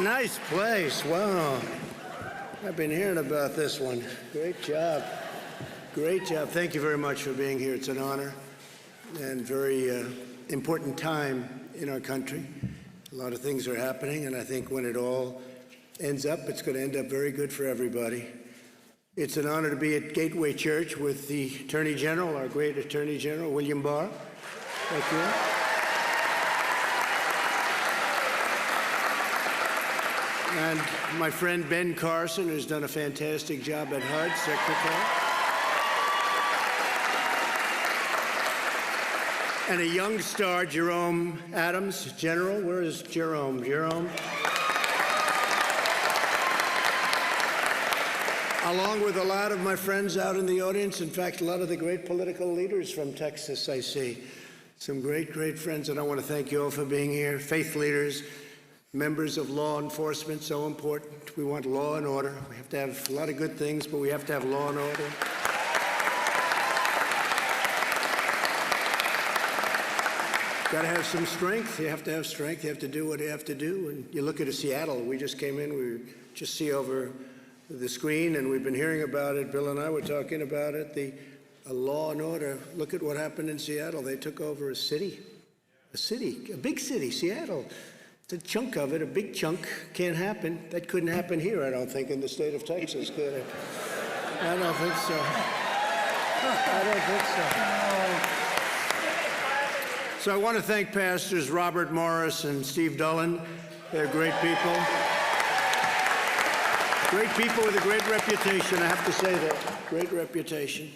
Nice place. Wow. I've been hearing about this one. Great job. Great job. Thank you very much for being here. It's an honor and very important time in our country. A lot of things are happening, and I think when it all ends up, it's going to end up very good for everybody. It's an honor to be at Gateway Church with the Attorney General, our great Attorney General, William Barr. Thank you. And my friend Ben Carson, who's done a fantastic job at HUD, Secretary. And a young star, Jerome Adams, General. Where is Jerome? Jerome? Along with a lot of my friends out in the audience. In fact, a lot of the great political leaders from Texas, I see. Some great, great friends, and I want to thank you all for being here. Faith leaders, members of law enforcement, so important. We want law and order. We have to have a lot of good things, but we have to have law and order. Got to have some strength. You have to have strength. You have to do what you have to do. And you look at Seattle. We just came in. We just see over the screen, and we've been hearing about it. Bill and I were talking about it. The law and order. Look at what happened in Seattle. They took over a big city, Seattle. It's a chunk of it, a big chunk. Can't happen. That couldn't happen here, I don't think, in the state of Texas, could it? I don't think so. I don't think so. So I want to thank Pastors Robert Morris and Steve Dullen. They're great people. Great people with a great reputation, I have to say that. Great reputation.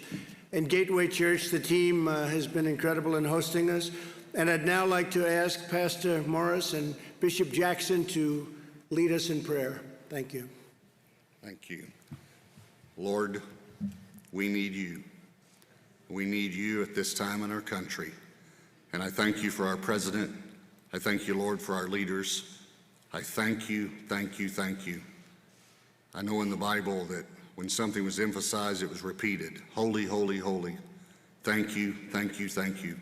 And Gateway Church, the team has been incredible in hosting us. And I'd now like to ask Pastor Morris and Bishop Jackson to lead us in prayer. Thank you. Thank you. Lord, we need you. We need you at this time in our country. And I thank you for our president. I thank you, Lord, for our leaders. I thank you, thank you, thank you. I know in the Bible that when something was emphasized, it was repeated. Holy, holy, holy. Thank you, thank you, thank you.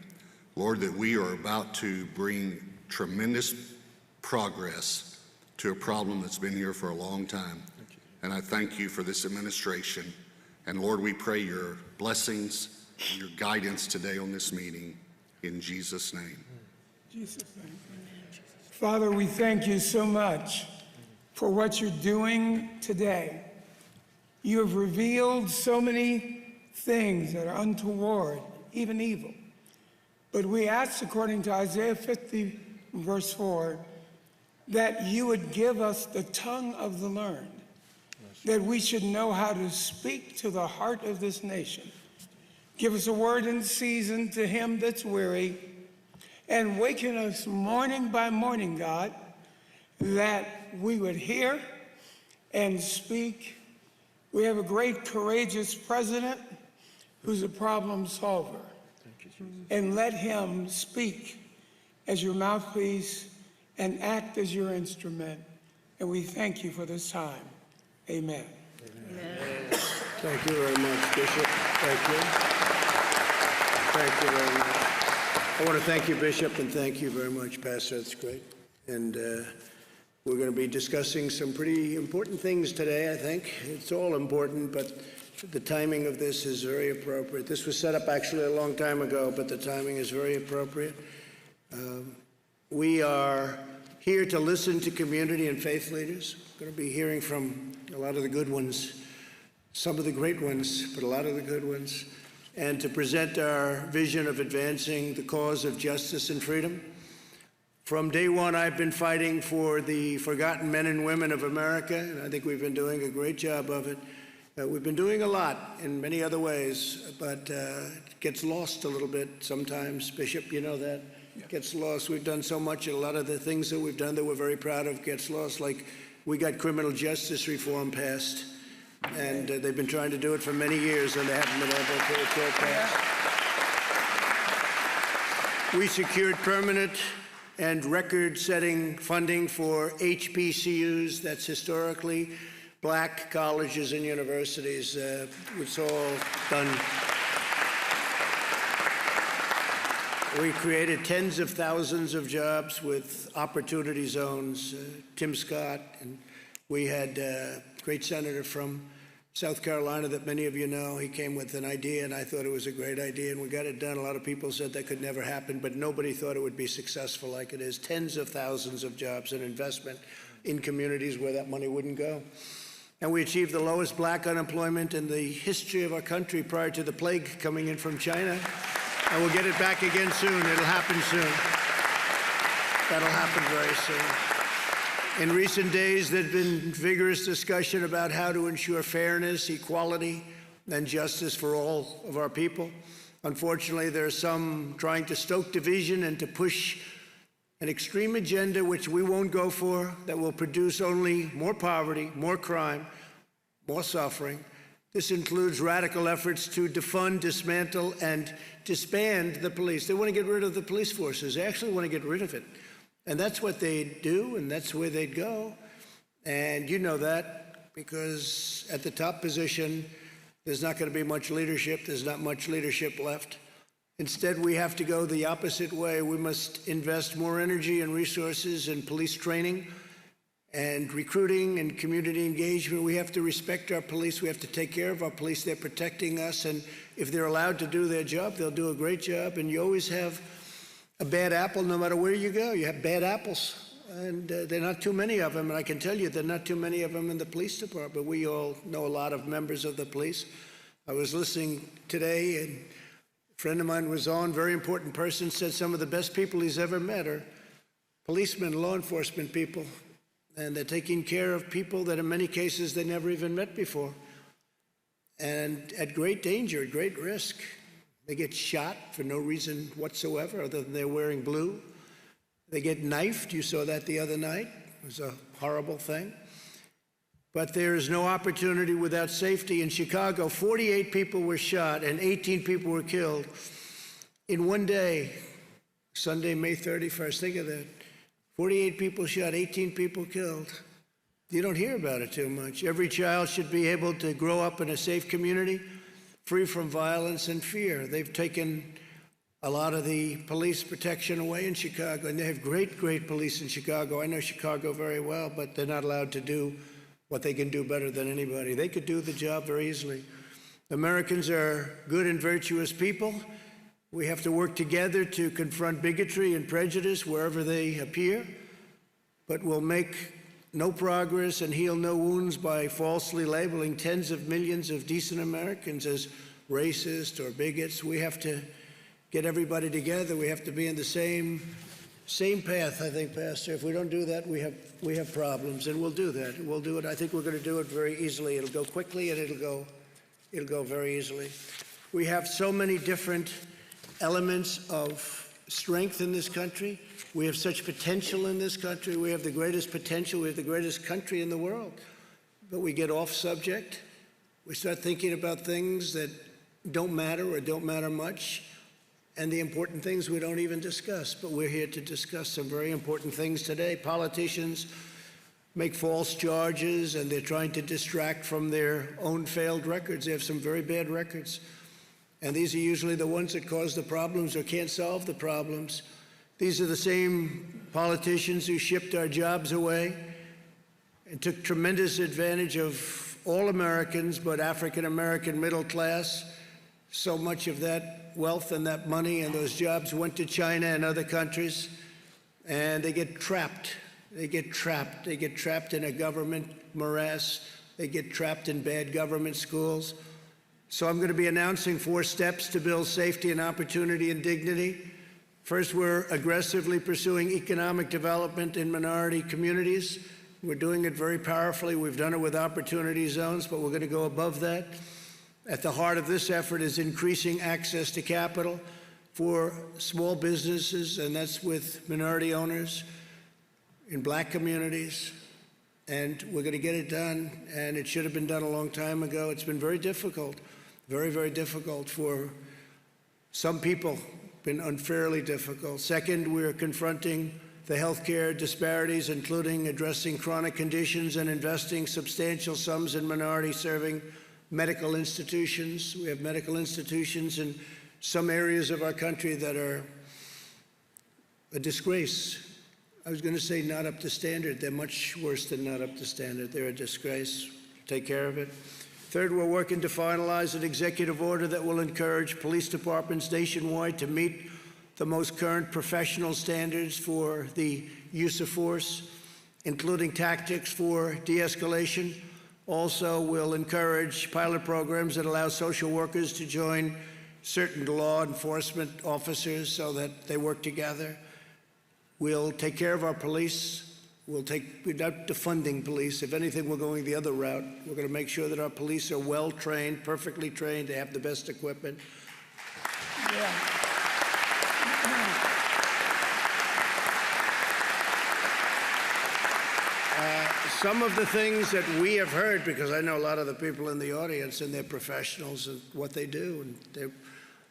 Lord, that we are about to bring tremendous progress to a problem that's been here for a long time. And I thank you for this administration. And Lord, we pray your blessings, your guidance today on this meeting. In Jesus' name. Jesus' name. Father, we thank you so much for what you're doing today. You have revealed so many things that are untoward, even evil. But we ask, according to Isaiah 50, verse 4, that you would give us the tongue of the learned, that we should know how to speak to the heart of this nation. Give us a word in season to him that's weary, and waken us morning by morning, God, that we would hear and speak. We have a great, courageous president who's a problem solver. And let him speak as your mouthpiece and act as your instrument. And we thank you for this time. Amen. Amen. Thank you very much, Bishop. Thank you. Thank you very much. I want to thank you, Bishop, and thank you very much, Pastor. That's great. And we're going to be discussing some pretty important things today, I think. It's all important, but the timing of this is very appropriate. This was set up actually a long time ago, but the timing is very appropriate. We are here to listen to community and faith leaders. We're going to be hearing from a lot of the good ones, some of the great ones, but a lot of the good ones, and to present our vision of advancing the cause of justice and freedom. From day one, I've been fighting for the forgotten men and women of America, and I think we've been doing a great job of it. We've been doing a lot in many other ways, but it gets lost a little bit sometimes. Bishop, you know that. It gets lost. We've done so much, and a lot of the things that we've done that we're very proud of gets lost. Like we got criminal justice reform passed, and they've been trying to do it for many years, and they haven't been able to get it passed. We secured permanent and record-setting funding for HBCUs, that's historically Black colleges and universities. It's all done. We created tens of thousands of jobs with opportunity zones. Tim Scott, and we had a great senator from South Carolina that many of you know. He came with an idea, and I thought it was a great idea, and we got it done. A lot of people said that could never happen, but nobody thought it would be successful like it is. Tens of thousands of jobs and investment in communities where that money wouldn't go. And we achieved the lowest black unemployment in the history of our country prior to the plague coming in from China. And we'll get it back again soon. It'll happen soon. That'll happen very soon. In recent days, there's been vigorous discussion about how to ensure fairness, equality, and justice for all of our people. Unfortunately, there are some trying to stoke division and to push an extreme agenda which we won't go for, that will produce only more poverty, more crime, more suffering. This includes radical efforts to defund, dismantle, and disband the police. They want to get rid of the police forces. They actually want to get rid of it. And that's what they do, and that's where they'd go. And you know that because at the top position, there's not going to be much leadership. There's not much leadership left. Instead, we have to go the opposite way. We must invest more energy and resources in police training and recruiting and community engagement. We have to respect our police. We have to take care of our police. They're protecting us. And if they're allowed to do their job, they'll do a great job. And you always have a bad apple no matter where you go. You have bad apples. And there are not too many of them. And I can tell you there are not too many of them in the police department. We all know a lot of members of the police. I was listening today, and a friend of mine was on, very important person, said some of the best people he's ever met are policemen, law enforcement people. And they're taking care of people that in many cases they never even met before. And at great danger, at great risk. They get shot for no reason whatsoever other than they're wearing blue. They get knifed. You saw that the other night. It was a horrible thing. But there is no opportunity without safety. In Chicago, 48 people were shot and 18 people were killed in one day, Sunday, May 31st. Think of that. 48 people shot, 18 people killed. You don't hear about it too much. Every child should be able to grow up in a safe community, free from violence and fear. They've taken a lot of the police protection away in Chicago, and they have great, great police in Chicago. I know Chicago very well, but they're not allowed to do what they can do better than anybody. They could do the job very easily. Americans are good and virtuous people. We have to work together to confront bigotry and prejudice wherever they appear, but we'll make no progress and heal no wounds by falsely labeling tens of millions of decent Americans as racist or bigots. We have to get everybody together. We have to be in the same path, I think, Pastor. If we don't do that, we have problems, and we'll do that. We'll do it. I think we're going to do it very easily. It'll go quickly, and it'll go very easily. We have so many different elements of strength in this country. We have such potential in this country. We have the greatest potential. We have the greatest country in the world. But we get off subject. We start thinking about things that don't matter or don't matter much. And the important things we don't even discuss. But we're here to discuss some very important things today. Politicians make false charges, and they're trying to distract from their own failed records. They have some very bad records. And these are usually the ones that cause the problems or can't solve the problems. These are the same politicians who shipped our jobs away and took tremendous advantage of all Americans, but African-American middle class. So much of that wealth and that money and those jobs went to China and other countries, and they get trapped. They get trapped. They get trapped in a government morass. They get trapped in bad government schools. So I'm going to be announcing 4 steps to build safety and opportunity and dignity. First, we're aggressively pursuing economic development in minority communities. We're doing it very powerfully. We've done it with opportunity zones, but we're going to go above that. At the heart of this effort is increasing access to capital for small businesses, and that's with minority owners in black communities. And we're going to get it done, and it should have been done a long time ago. It's been very difficult, very, very difficult for some people, been unfairly difficult. Second, we're confronting the healthcare disparities, including addressing chronic conditions and investing substantial sums in minority-serving medical institutions. We have medical institutions in some areas of our country that are a disgrace. I was going to say not up to standard. They're much worse than not up to standard. They're a disgrace. Take care of it. Third, we're working to finalize an executive order that will encourage police departments nationwide to meet the most current professional standards for the use of force, including tactics for de-escalation. Also, we'll encourage pilot programs that allow social workers to join certain law enforcement officers so that they work together. We'll take care of our police. We're not defunding police. If anything, we're going the other route. We're going to make sure that our police are well trained, perfectly trained, they have the best equipment. Yeah. Some of the things that we have heard, because I know a lot of the people in the audience and they're professionals and what they do, and they're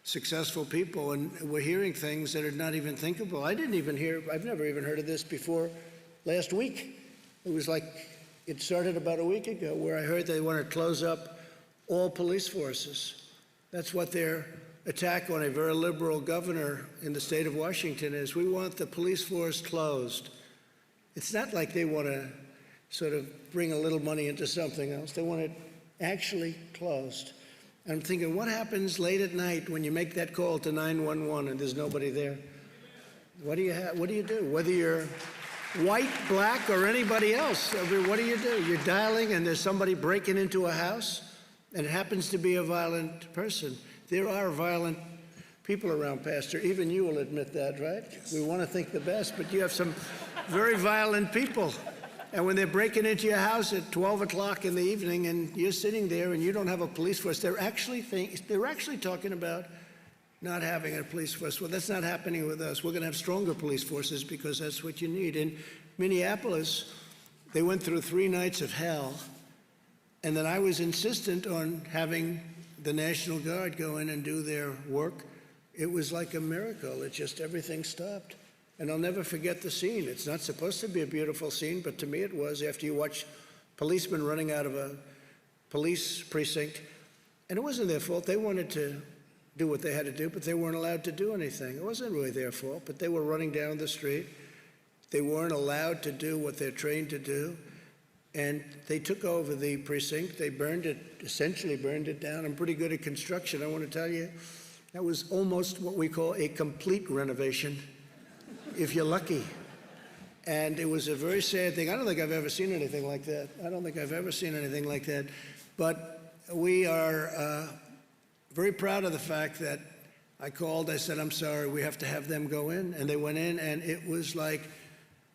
successful people, and we're hearing things that are not even thinkable. I've never even heard of this before last week. It was like, it started about a week ago where I heard they want to close up all police forces. That's what their attack on a very liberal governor in the state of Washington is. We want the police force closed. It's not like they want to sort of bring a little money into something else. They want it actually closed. And I'm thinking, what happens late at night when you make that call to 911 and there's nobody there? What do you do? Whether you're white, black, or anybody else, I mean, what do? You're dialing and there's somebody breaking into a house and it happens to be a violent person. There are violent people around, Pastor. Even you will admit that, right? Yes. We want to think the best, but you have some very violent people. And when they're breaking into your house at 12 o'clock in the evening and you're sitting there and you don't have a police force, they're actually talking about not having a police force. Well, that's not happening with us. We're going to have stronger police forces because that's what you need. In Minneapolis, they went through 3 nights of hell, and then I was insistent on having the National Guard go in and do their work. It was like a miracle. It just, everything stopped. And I'll never forget the scene. It's not supposed to be a beautiful scene, but to me it was, after you watch policemen running out of a police precinct. And it wasn't their fault. They wanted to do what they had to do, but they weren't allowed to do anything. It wasn't really their fault, but they were running down the street. They weren't allowed to do what they're trained to do. And they took over the precinct. They essentially burned it down. I'm pretty good at construction. I want to tell you, that was almost what we call a complete renovation, if you're lucky. And it was a very sad thing. I don't think I've ever seen anything like that. But we are very proud of the fact that I called, I said, I'm sorry, we have to have them go in. And they went in, and it was like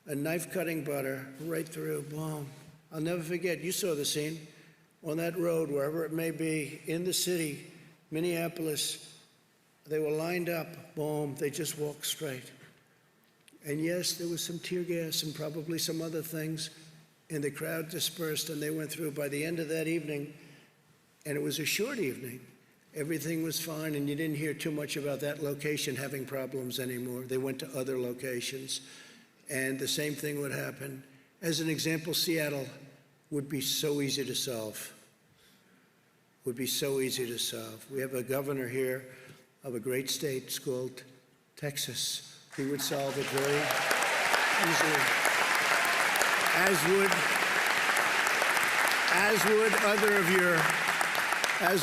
a knife cutting butter right through, boom. I'll never forget, you saw the scene on that road, wherever it may be, in the city, Minneapolis. They were lined up, boom, they just walked straight. And yes, there was some tear gas and probably some other things, and the crowd dispersed and they went through. By the end of that evening, and it was a short evening, everything was fine, and you didn't hear too much about that location having problems anymore. They went to other locations, and the same thing would happen. As an example, Seattle would be so easy to solve. We have a governor here of a great state. It's called Texas. He would solve it very easily, as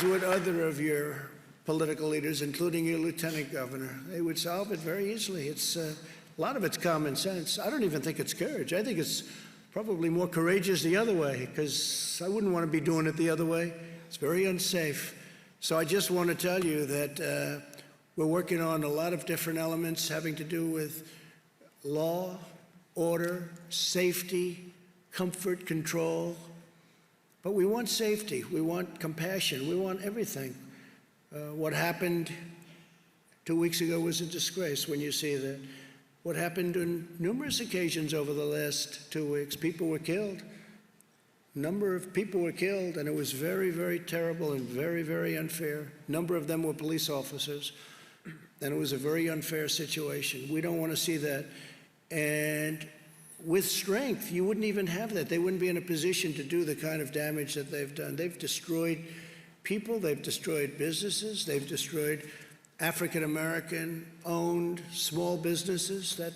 would other of your political leaders, including your lieutenant governor. They would solve it very easily. It's a lot of it's common sense. I don't even think it's courage. I think it's probably more courageous the other way, because I wouldn't want to be doing it the other way. It's very unsafe. So I just want to tell you that we're working on a lot of different elements having to do with law, order, safety, comfort, control. But we want safety, we want compassion, we want everything. What happened 2 weeks ago was a disgrace when you see that. What happened on numerous occasions over the last 2 weeks, people were killed. A number of people were killed, and it was very, very terrible and very, very unfair. A number of them were police officers. And it was a very unfair situation. We don't want to see that. And with strength, you wouldn't even have that. They wouldn't be in a position to do the kind of damage that they've done. They've destroyed people, they've destroyed businesses, they've destroyed African-American owned small businesses that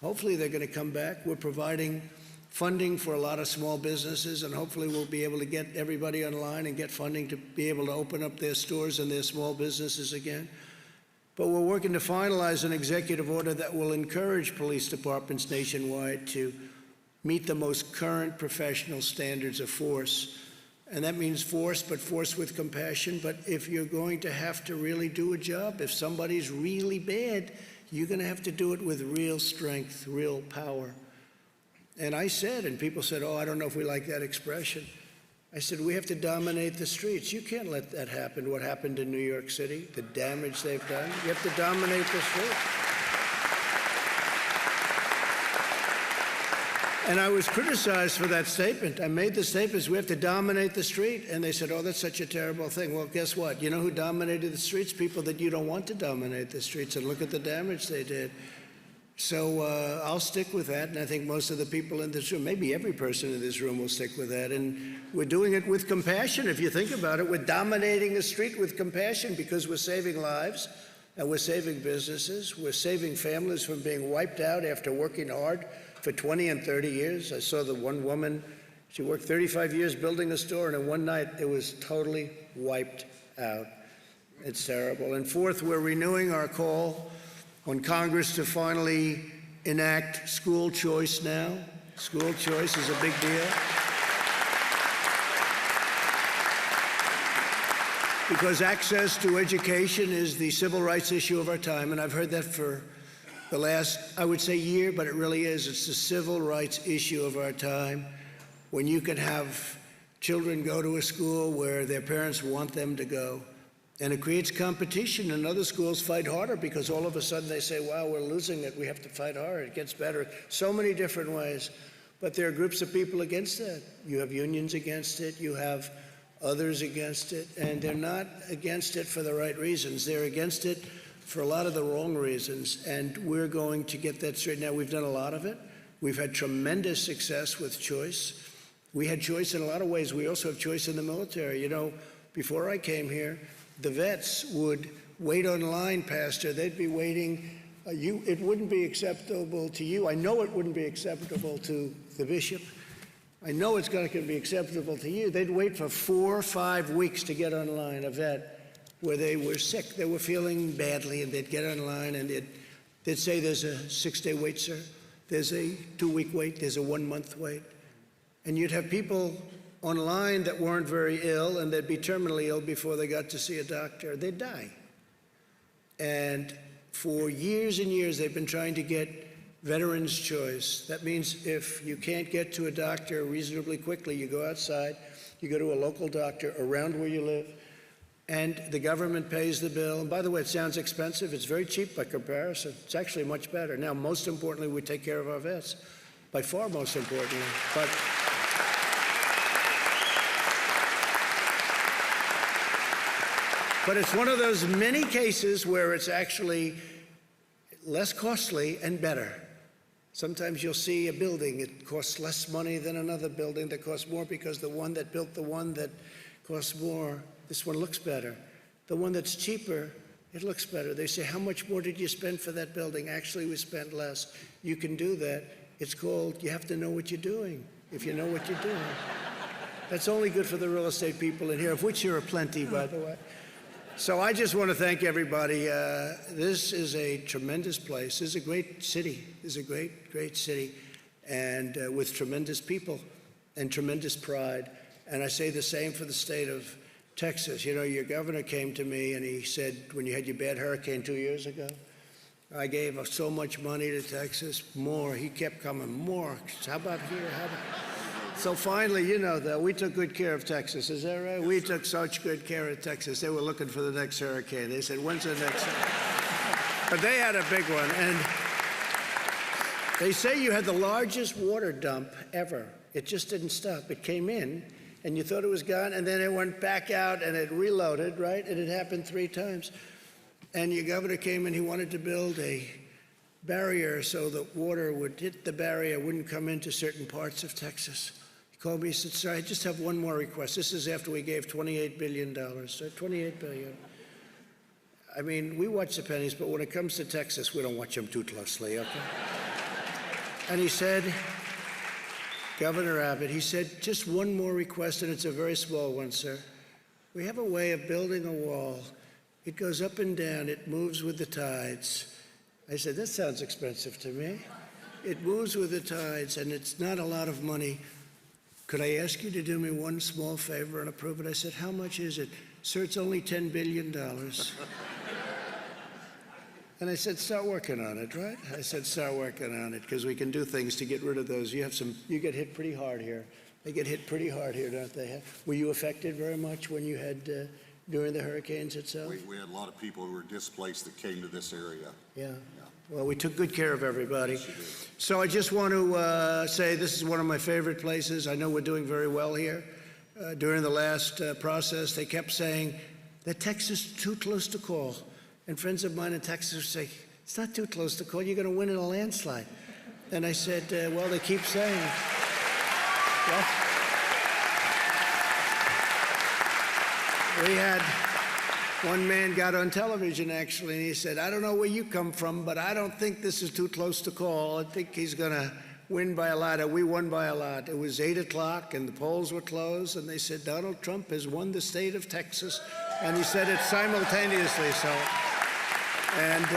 Hopefully they're going to come back. We're providing funding for a lot of small businesses, and hopefully we'll be able to get everybody online and get funding to be able to open up their stores and their small businesses again. But we're working to finalize an executive order that will encourage police departments nationwide to meet the most current professional standards of force. And that means force, but force with compassion. But if you're going to have to really do a job, if somebody's really bad, you're going to have to do it with real strength, real power. And I said, and people said, oh, I don't know if we like that expression. I said, we have to dominate the streets. You can't let that happen, what happened in New York City, the damage they've done. You have to dominate the streets. And I was criticized for that statement. I made the statements, we have to dominate the street. And they said, oh, that's such a terrible thing. Well, guess what? You know who dominated the streets? People that you don't want to dominate the streets. And look at the damage they did. So I'll stick with that, and I think most of the people in this room, maybe every person in this room will stick with that. And we're doing it with compassion, if you think about it. We're dominating the street with compassion because we're saving lives, and we're saving businesses. We're saving families from being wiped out after working hard for 20 and 30 years. I saw the one woman, she worked 35 years building a store, and in one night it was totally wiped out. It's terrible. And fourth, we're renewing our call on Congress to finally enact school choice now. School choice is a big deal. Because access to education is the civil rights issue of our time, and I've heard that for the last, I would say, year, but it really is. It's the civil rights issue of our time. When you can have children go to a school where their parents want them to go, and it creates competition, and other schools fight harder because all of a sudden they say, wow, we're losing it, we have to fight harder, it gets better. So many different ways. But there are groups of people against that. You have unions against it, you have others against it, and they're not against it for the right reasons. They're against it for a lot of the wrong reasons, and we're going to get that straight. Now, we've done a lot of it. We've had tremendous success with choice. We had choice in a lot of ways. We also have choice in the military. You know, before I came here, the vets would wait online, Pastor. They'd be waiting. It wouldn't be acceptable to you. I know it wouldn't be acceptable to the bishop. I know it's going to be acceptable to you. They'd wait for 4 or 5 weeks to get online, a vet, where they were sick. They were feeling badly, and they'd get online, and they'd say, there's a 6-day wait, sir. There's a 2-week wait. There's a 1-month wait. And you'd have people online that weren't very ill, and they'd be terminally ill before they got to see a doctor. They'd die. And for years and years, they've been trying to get veterans' choice. That means if you can't get to a doctor reasonably quickly, you go outside, you go to a local doctor around where you live, and the government pays the bill. And by the way, it sounds expensive. It's very cheap by comparison. It's actually much better. Now, most importantly, we take care of our vets. By far most importantly. But it's one of those many cases where it's actually less costly and better. Sometimes you'll see a building, it costs less money than another building that costs more because the one that built the one that costs more, this one looks better. The one that's cheaper, it looks better. They say, how much more did you spend for that building? Actually, we spent less. You can do that. It's called, you have to know what you're doing, if you know what you're doing. That's only good for the real estate people in here, of which there are plenty, by the way. So I just want to thank everybody. This is a tremendous place. This is a great city. This is a great, great city, and with tremendous people and tremendous pride. And I say the same for the state of Texas. You know, your governor came to me and he said, when you had your bad hurricane 2 years ago, I gave so much money to Texas, more. He kept coming, more. How about here? How about... So finally, you know, though, we took good care of Texas. Is that right? We took such good care of Texas. They were looking for the next hurricane. They said, when's the next hurricane? But they had a big one. And they say you had the largest water dump ever. It just didn't stop. It came in, and you thought it was gone, and then it went back out, and it reloaded, right? And it happened 3 times. And your governor came and he wanted to build a barrier so that water would hit the barrier, wouldn't come into certain parts of Texas. He called me, he said, sir, I just have one more request. This is after we gave $28 billion, so $28 billion. I mean, we watch the pennies, but when it comes to Texas, we don't watch them too closely, okay? And he said, Governor Abbott, he said, just one more request, and it's a very small one, sir. We have a way of building a wall. It goes up and down. It moves with the tides. I said, that sounds expensive to me. It moves with the tides, and it's not a lot of money. Could I ask you to do me one small favor and approve it? I said, how much is it? Sir, it's only $10 billion. And I said, start working on it, right? I said, start working on it, because we can do things to get rid of those. You get hit pretty hard here. They get hit pretty hard here, don't they? Were you affected very much when you had, during the hurricanes itself? We had a lot of people who were displaced that came to this area. Yeah. Well, we took good care of everybody. So I just want to say this is one of my favorite places. I know we're doing very well here. During the last process, they kept saying that Texas is too close to call. And friends of mine in Texas say, it's not too close to call. You're going to win in a landslide. And I said, well, they keep saying. Well, we had one man got on television, actually, and he said, I don't know where you come from, but I don't think this is too close to call. I think he's going to win by a lot. We won by a lot. It was 8 o'clock, and the polls were closed, and they said, Donald Trump has won the state of Texas. And he said it simultaneously, so. And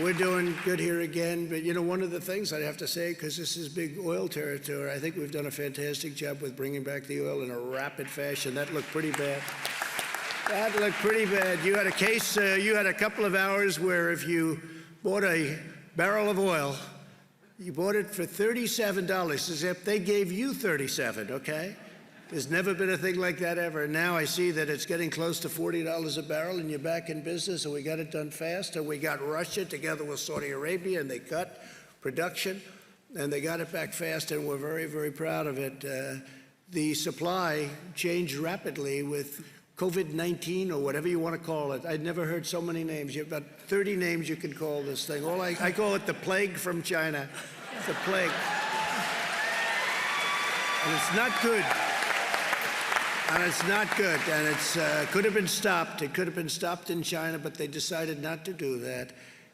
we're doing good here again. But, you know, one of the things I'd have to say, because this is big oil territory, I think we've done a fantastic job with bringing back the oil in a rapid fashion. That looked pretty bad. That looked pretty bad. You had a case, you had a couple of hours where if you bought a barrel of oil, you bought it for $37, as if they gave you 37, okay? There's never been a thing like that ever. Now I see that it's getting close to $40 a barrel, and you're back in business, and we got it done fast, and we got Russia together with Saudi Arabia, and they cut production, and they got it back fast, and we're very, very proud of it. The supply changed rapidly with COVID-19 or whatever you want to call it. I'd never heard so many names. You have about 30 names you can call this thing. I call it the plague from China. It's a plague. And it's not good. And it's not good. And it could have been stopped. It could have been stopped in China, but they decided not to do that.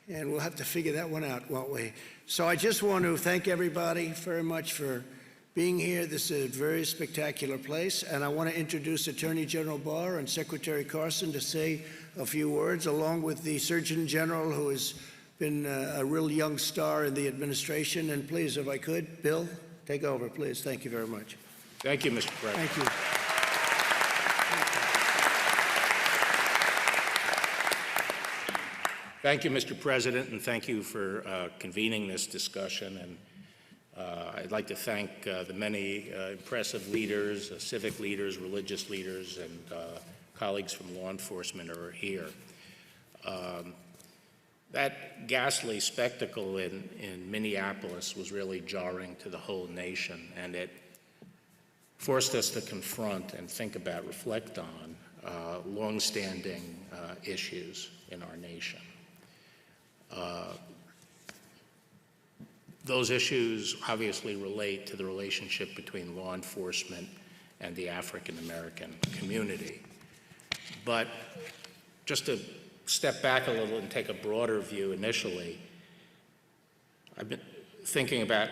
And we'll have to figure that one out, won't we? So I just want to thank everybody very much for being here. This is a very spectacular place, and I want to introduce Attorney General Barr and Secretary Carson to say a few words, along with the Surgeon General, who has been a real young star in the administration. And please, if I could, Bill, take over, please. Thank you very much. Thank you, Mr. President. Thank you. Thank you, Mr. President, and thank you for convening this discussion. And I'd like to thank the many impressive leaders, civic leaders, religious leaders, and colleagues from law enforcement who are here. That ghastly spectacle in Minneapolis was really jarring to the whole nation, and it forced us to confront and think about, reflect on longstanding issues in our nation. Those issues obviously relate to the relationship between law enforcement and the African American community. But just to step back a little and take a broader view initially, I've been thinking about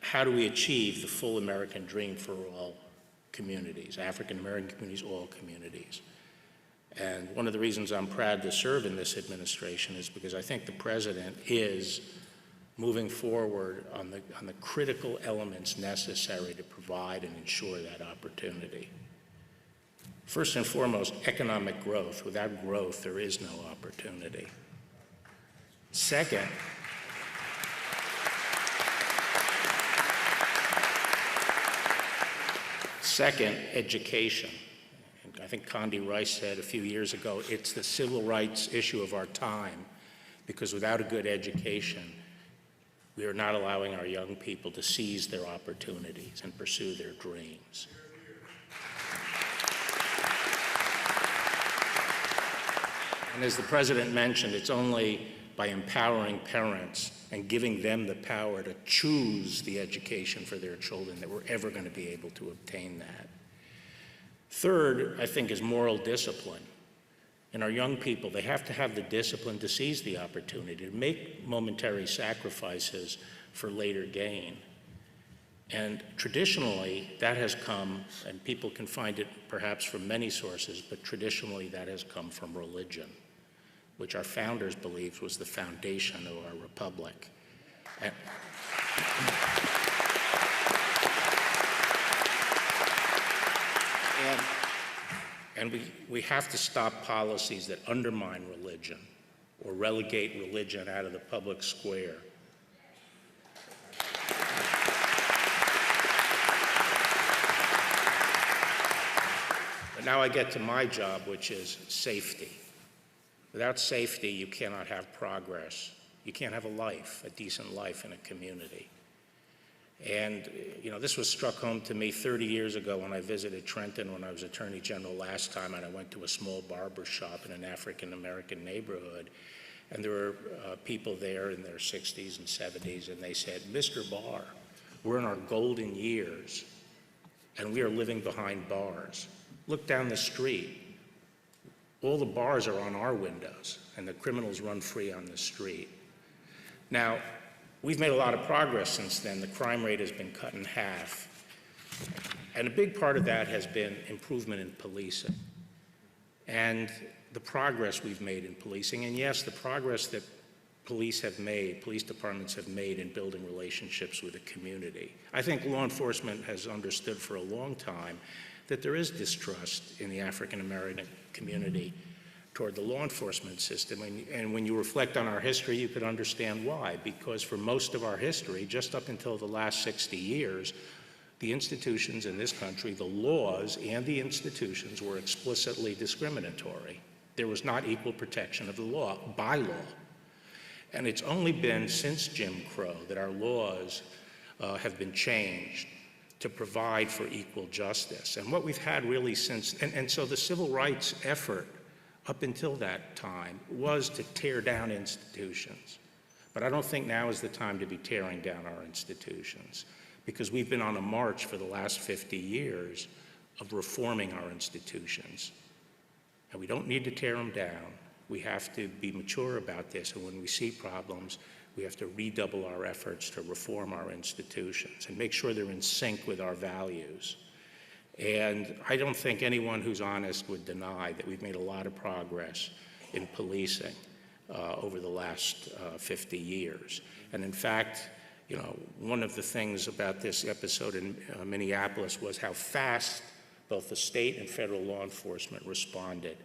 how do we achieve the full American dream for all communities, African American communities, all communities. And one of the reasons I'm proud to serve in this administration is because I think the President is moving forward on the critical elements necessary to provide and ensure that opportunity. First and foremost, economic growth. Without growth, there is no opportunity. Second, education. I think Condi Rice said a few years ago, it's the civil rights issue of our time, because without a good education, we are not allowing our young people to seize their opportunities and pursue their dreams. And as the President mentioned, it's only by empowering parents and giving them the power to choose the education for their children that we're ever going to be able to obtain that. Third, I think, is moral discipline. And our young people, they have to have the discipline to seize the opportunity, to make momentary sacrifices for later gain. And traditionally, that has come, and people can find it perhaps from many sources, but traditionally that has come from religion, which our founders believed was the foundation of our republic. And we have to stop policies that undermine religion or relegate religion out of the public square. But now I get to my job, which is safety. Without safety, you cannot have progress. You can't have a life, a decent life in a community. And, this was struck home to me 30 years ago when I visited Trenton when I was Attorney General last time, and I went to a small barber shop in an African-American neighborhood. And there were people there in their 60s and 70s, and they said, "Mr. Barr, we're in our golden years, and we are living behind bars. Look down the street. All the bars are on our windows, and the criminals run free on the street." Now, we've made a lot of progress since then. The crime rate has been cut in half. And a big part of that has been improvement in policing and the progress we've made in policing. And yes, the progress that police departments have made in building relationships with the community. I think law enforcement has understood for a long time that there is distrust in the African-American community toward the law enforcement system. And when you reflect on our history, you could understand why. Because for most of our history, just up until the last 60 years, the institutions in this country, the laws and the institutions were explicitly discriminatory. There was not equal protection of the law, by law. And it's only been since Jim Crow that our laws have been changed to provide for equal justice. And what we've had really since, and so the civil rights effort up until that time was to tear down institutions. But I don't think now is the time to be tearing down our institutions, because we've been on a march for the last 50 years of reforming our institutions. And we don't need to tear them down. We have to be mature about this, and when we see problems, we have to redouble our efforts to reform our institutions and make sure they're in sync with our values. And I don't think anyone who's honest would deny that we've made a lot of progress in policing over the last 50 years. And in fact, one of the things about this episode in Minneapolis was how fast both the state and federal law enforcement responded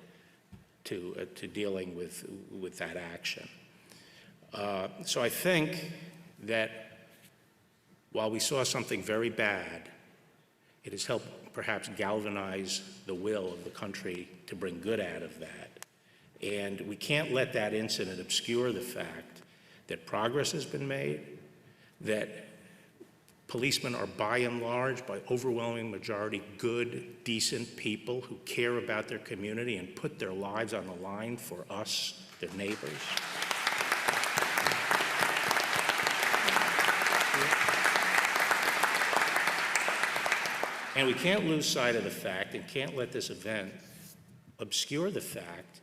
to dealing with that action. So I think that while we saw something very bad, it has helped perhaps galvanize the will of the country to bring good out of that. And we can't let that incident obscure the fact that progress has been made, that policemen are by and large, by overwhelming majority, good, decent people who care about their community and put their lives on the line for us, their neighbors. And we can't lose sight of the fact, and can't let this event obscure the fact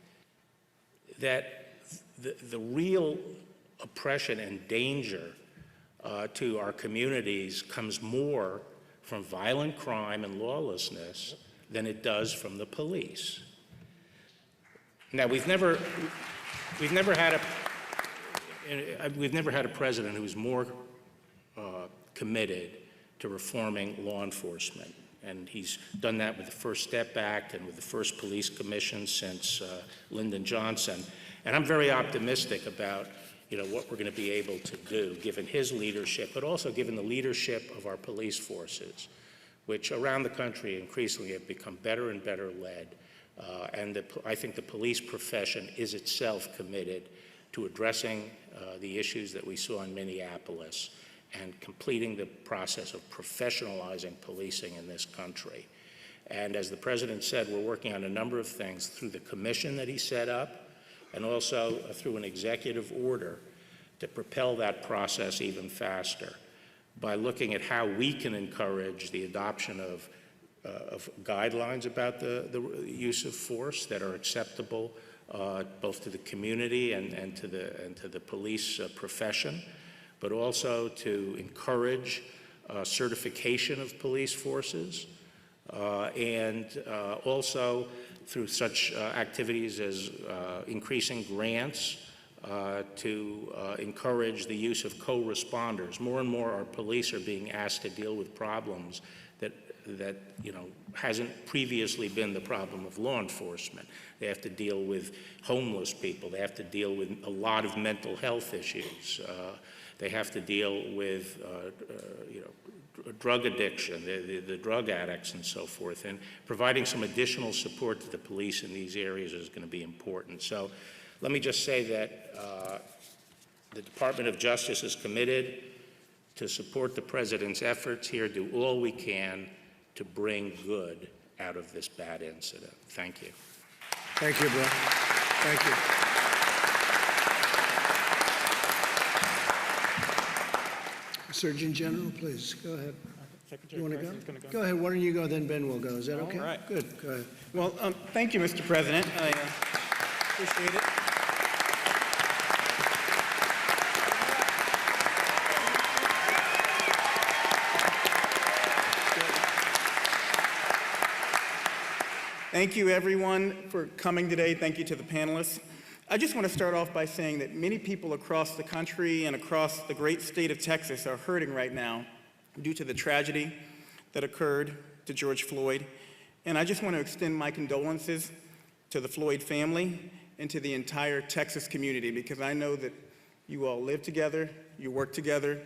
that the real oppression and danger to our communities comes more from violent crime and lawlessness than it does from the police. Now, we've never had a president who's more committed to reforming law enforcement. And he's done that with the First Step Act and with the first police commission since Lyndon Johnson. And I'm very optimistic about what we're going to be able to do, given his leadership, but also given the leadership of our police forces, which around the country increasingly have become better and better led. I think the police profession is itself committed to addressing the issues that we saw in Minneapolis and completing the process of professionalizing policing in this country. And as the president said, we're working on a number of things through the commission that he set up and also through an executive order to propel that process even faster by looking at how we can encourage the adoption of guidelines about the use of force that are acceptable both to the community and to the police profession, but also to encourage certification of police forces, and also through such activities as increasing grants to encourage the use of co-responders. More and more our police are being asked to deal with problems that hasn't previously been the problem of law enforcement. They have to deal with homeless people. They have to deal with a lot of mental health issues. They have to deal with drug addiction, the drug addicts and so forth. And providing some additional support to the police in these areas is going to be important. So let me just say that the Department of Justice is committed to support the President's efforts here, do all we can to bring good out of this bad incident. Thank you. Thank you, Bill. Thank you. Surgeon General, please, go ahead. Secretary You want to Price is gonna go? Go ahead, why don't you go, then Ben will go. Is that okay? All right. Good, go ahead. Well, thank you, Mr. President. I appreciate it. Thank you, everyone, for coming today. Thank you to the panelists. I just want to start off by saying that many people across the country and across the great state of Texas are hurting right now due to the tragedy that occurred to George Floyd. And I just want to extend my condolences to the Floyd family and to the entire Texas community, because I know that you all live together, you work together,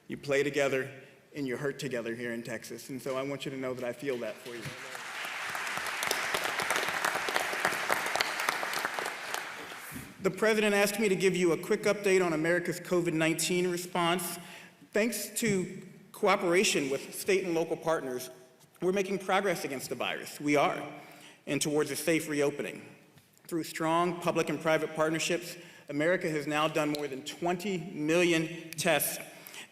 you play together, and you hurt together here in Texas. And so I want you to know that I feel that for you. The President asked me to give you a quick update on America's COVID-19 response. Thanks to cooperation with state and local partners, we're making progress against the virus. We are, and towards a safe reopening. Through strong public and private partnerships, America has now done more than 20 million tests.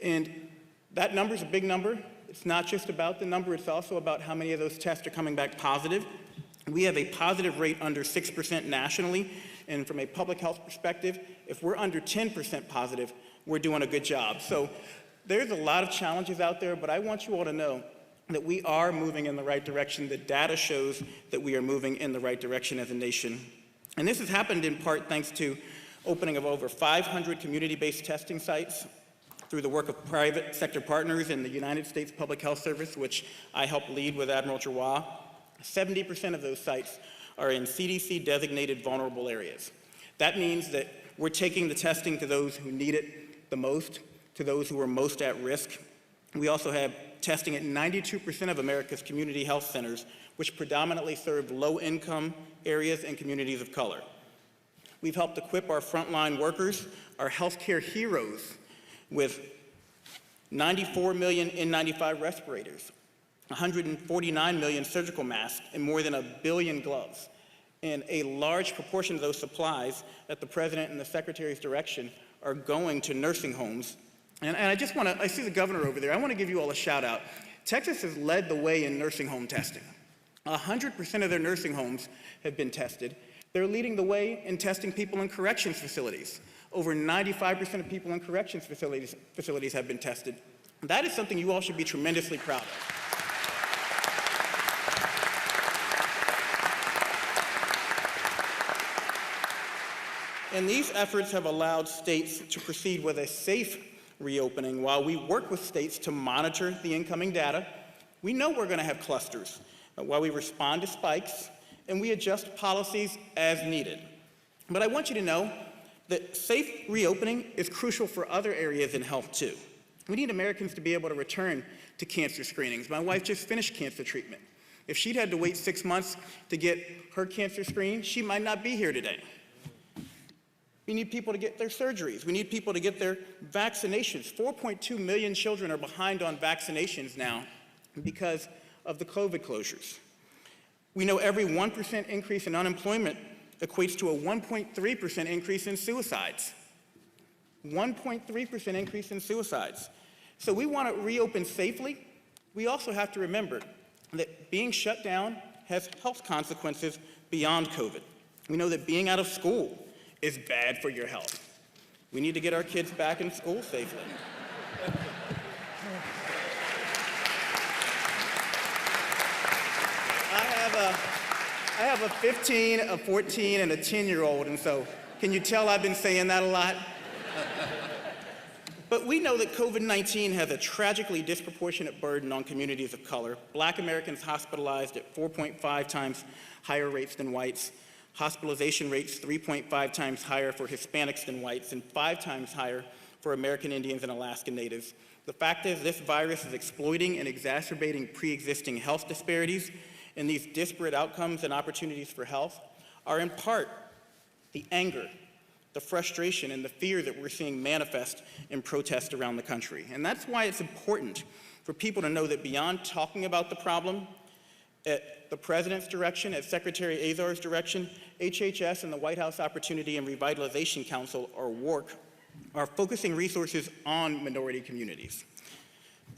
And that number is a big number. It's not just about the number, it's also about how many of those tests are coming back positive. We have a positive rate under 6% nationally. And from a public health perspective, if we're under 10% positive, we're doing a good job. So there's a lot of challenges out there, but I want you all to know that we are moving in the right direction. The data shows that we are moving in the right direction as a nation. And this has happened in part thanks to opening of over 500 community-based testing sites through the work of private sector partners in the United States Public Health Service, which I helped lead with Admiral Giroir. 70% of those sites are in CDC-designated vulnerable areas. That means that we're taking the testing to those who need it the most, to those who are most at risk. We also have testing at 92% of America's community health centers, which predominantly serve low-income areas and communities of color. We've helped equip our frontline workers, our healthcare heroes, with 94 million N95 respirators, 149 million surgical masks, and more than 1 billion gloves. And a large proportion of those supplies at the President and the Secretary's direction are going to nursing homes. And I just want to, I see the governor over there, I want to give you all a shout out. Texas has led the way in nursing home testing. 100% of their nursing homes have been tested. They're leading the way in testing people in corrections facilities. Over 95% of people in corrections facilities have been tested. That is something you all should be tremendously proud of. And these efforts have allowed states to proceed with a safe reopening while we work with states to monitor the incoming data. We know we're going to have clusters while we respond to spikes and we adjust policies as needed. But I want you to know that safe reopening is crucial for other areas in health too. We need Americans to be able to return to cancer screenings. My wife just finished cancer treatment. If she'd had to wait 6 months to get her cancer screening, she might not be here today. We need people to get their surgeries. We need people to get their vaccinations. 4.2 million children are behind on vaccinations now because of the COVID closures. We know every 1% increase in unemployment equates to a 1.3% increase in suicides. 1.3% increase in suicides. So we want to reopen safely. We also have to remember that being shut down has health consequences beyond COVID. We know that being out of school is bad for your health. We need to get our kids back in school safely. I have a 15, a 14, and a 10-year-old, and so can you tell I've been saying that a lot? But we know that COVID-19 has a tragically disproportionate burden on communities of color. Black Americans hospitalized at 4.5 times higher rates than whites, hospitalization rates 3.5 times higher for Hispanics than whites, and 5 times higher for American Indians and Alaska Natives. The fact is, this virus is exploiting and exacerbating pre-existing health disparities, and these disparate outcomes and opportunities for health are in part the anger, the frustration, and the fear that we're seeing manifest in protests around the country. And that's why it's important for people to know that beyond talking about the problem, at the President's direction, at Secretary Azar's direction, HHS and the White House Opportunity and Revitalization Council, or WARC, are focusing resources on minority communities.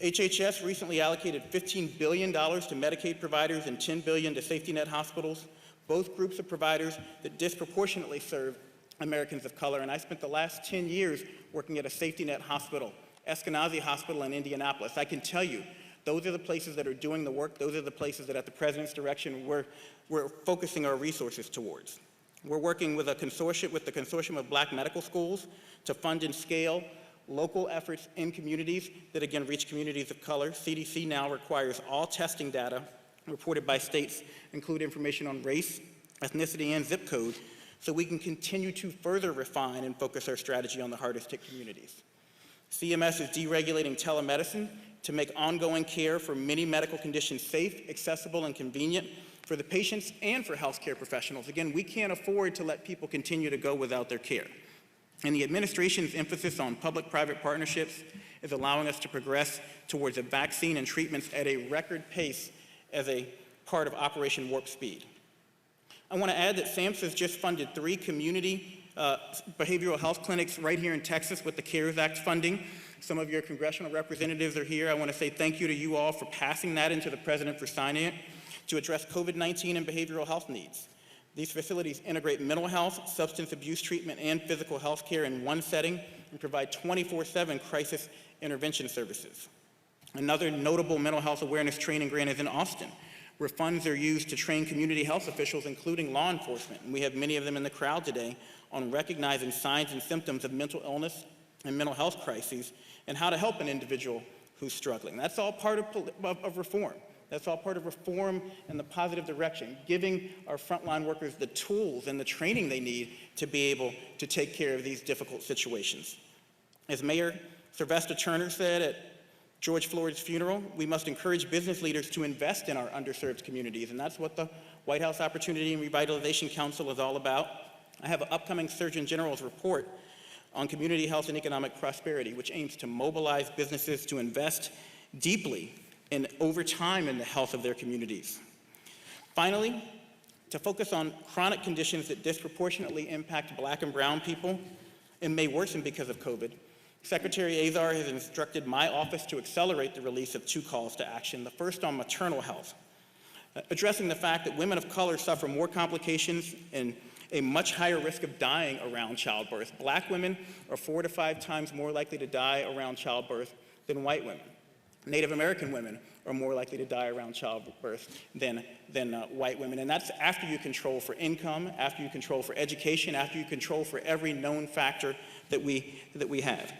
HHS recently allocated $15 billion to Medicaid providers and $10 billion to safety net hospitals, both groups of providers that disproportionately serve Americans of color. And I spent the last 10 years working at a safety net hospital, Eskenazi Hospital in Indianapolis. I can tell you, those are the places that are doing the work. Those are the places that at the President's direction we're focusing our resources towards. We're working with the Consortium of Black Medical Schools to fund and scale local efforts in communities that, again, reach communities of color. CDC now requires all testing data reported by states include information on race, ethnicity, and zip code, so we can continue to further refine and focus our strategy on the hardest hit communities. CMS is deregulating telemedicine to make ongoing care for many medical conditions safe, accessible, and convenient for the patients and for healthcare professionals. Again, we can't afford to let people continue to go without their care. And the administration's emphasis on public-private partnerships is allowing us to progress towards a vaccine and treatments at a record pace as a part of Operation Warp Speed. I want to add that SAMHSA has just funded 3 community behavioral health clinics right here in Texas with the CARES Act funding. Some of your congressional representatives are here. I want to say thank you to you all for passing that into the President for signing it to address COVID-19 and behavioral health needs. These facilities integrate mental health, substance abuse treatment, and physical health care in one setting and provide 24/7 crisis intervention services. Another notable mental health awareness training grant is in Austin, where funds are used to train community health officials, including law enforcement, and we have many of them in the crowd today, on recognizing signs and symptoms of mental illness and mental health crises and how to help an individual who's struggling. That's all part of reform. That's all part of reform in the positive direction, giving our frontline workers the tools and the training they need to be able to take care of these difficult situations. As Mayor Sylvester Turner said at George Floyd's funeral, we must encourage business leaders to invest in our underserved communities, and that's what the White House Opportunity and Revitalization Council is all about. I have an upcoming Surgeon General's report on community health and economic prosperity, which aims to mobilize businesses to invest deeply and over time in the health of their communities. Finally, to focus on chronic conditions that disproportionately impact Black and brown people and may worsen because of COVID, Secretary Azar has instructed my office to accelerate the release of 2 calls to action, the first on maternal health, addressing the fact that women of color suffer more complications and a much higher risk of dying around childbirth. Black women are 4 to 5 times more likely to die around childbirth than white women. Native American women are more likely to die around childbirth than white women. And that's after you control for income, after you control for education, after you control for every known factor that we have.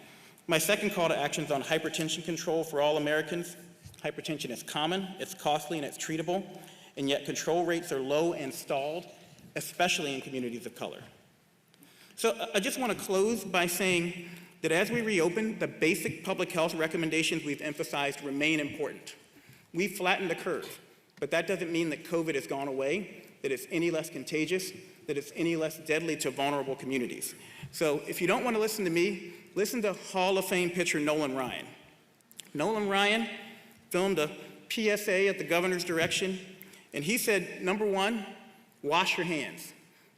My second call to action is on hypertension control for all Americans. Hypertension is common, it's costly, and it's treatable, and yet control rates are low and stalled, especially in communities of color. So I just want to close by saying that as we reopen, the basic public health recommendations we've emphasized remain important. We've flattened the curve, but that doesn't mean that COVID has gone away, that it's any less contagious, that it's any less deadly to vulnerable communities. So if you don't want to listen to me, listen to Hall of Fame pitcher Nolan Ryan. Nolan Ryan filmed a PSA at the governor's direction, and he said, number 1, wash your hands.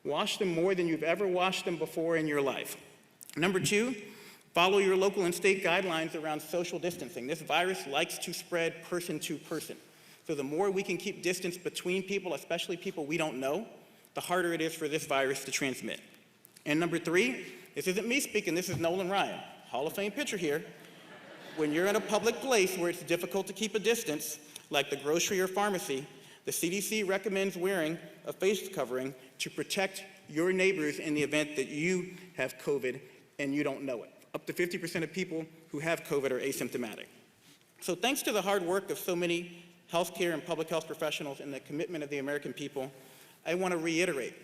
Wash them more than you've ever washed them before in your life. Number 2, follow your local and state guidelines around social distancing. This virus likes to spread person to person. So the more we can keep distance between people, especially people we don't know, the harder it is for this virus to transmit. And number 3, this isn't me speaking, this is Nolan Ryan, Hall of Fame pitcher here. When you're in a public place where it's difficult to keep a distance, like the grocery or pharmacy, The CDC recommends wearing a face covering to protect your neighbors in the event that you have COVID and you don't know it. Up to 50% of people who have COVID are asymptomatic. So thanks to the hard work of so many healthcare and public health professionals and the commitment of the American people, I want to reiterate,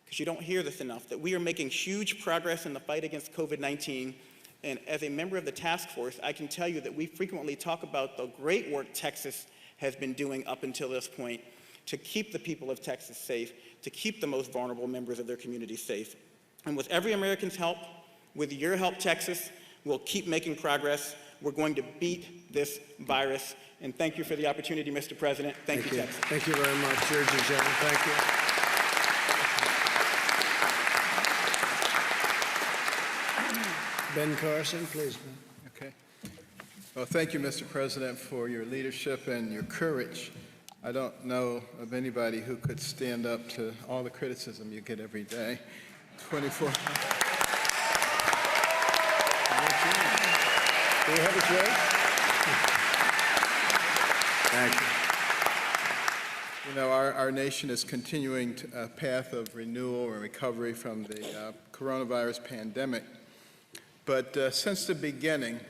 because you don't hear this enough, that we are making huge progress in the fight against COVID-19. And as a member of the task force, I can tell you that we frequently talk about the great work Texas has been doing up until this point to keep the people of Texas safe, to keep the most vulnerable members of their community safe. And with every American's help, with your help, Texas, we'll keep making progress. We're going to beat this virus. And thank you for the opportunity, Mr. President. Thank you, Texas. Thank you very much, Surgeon General. Thank you. Ben Carson, please, Ben. Okay. Well, thank you, Mr. President, for your leadership and your courage. I don't know of anybody who could stand up to all the criticism you get every day. 24. Do we have a choice? Thank you. You know, our nation is continuing a path of renewal and recovery from the coronavirus pandemic. But since the beginning, the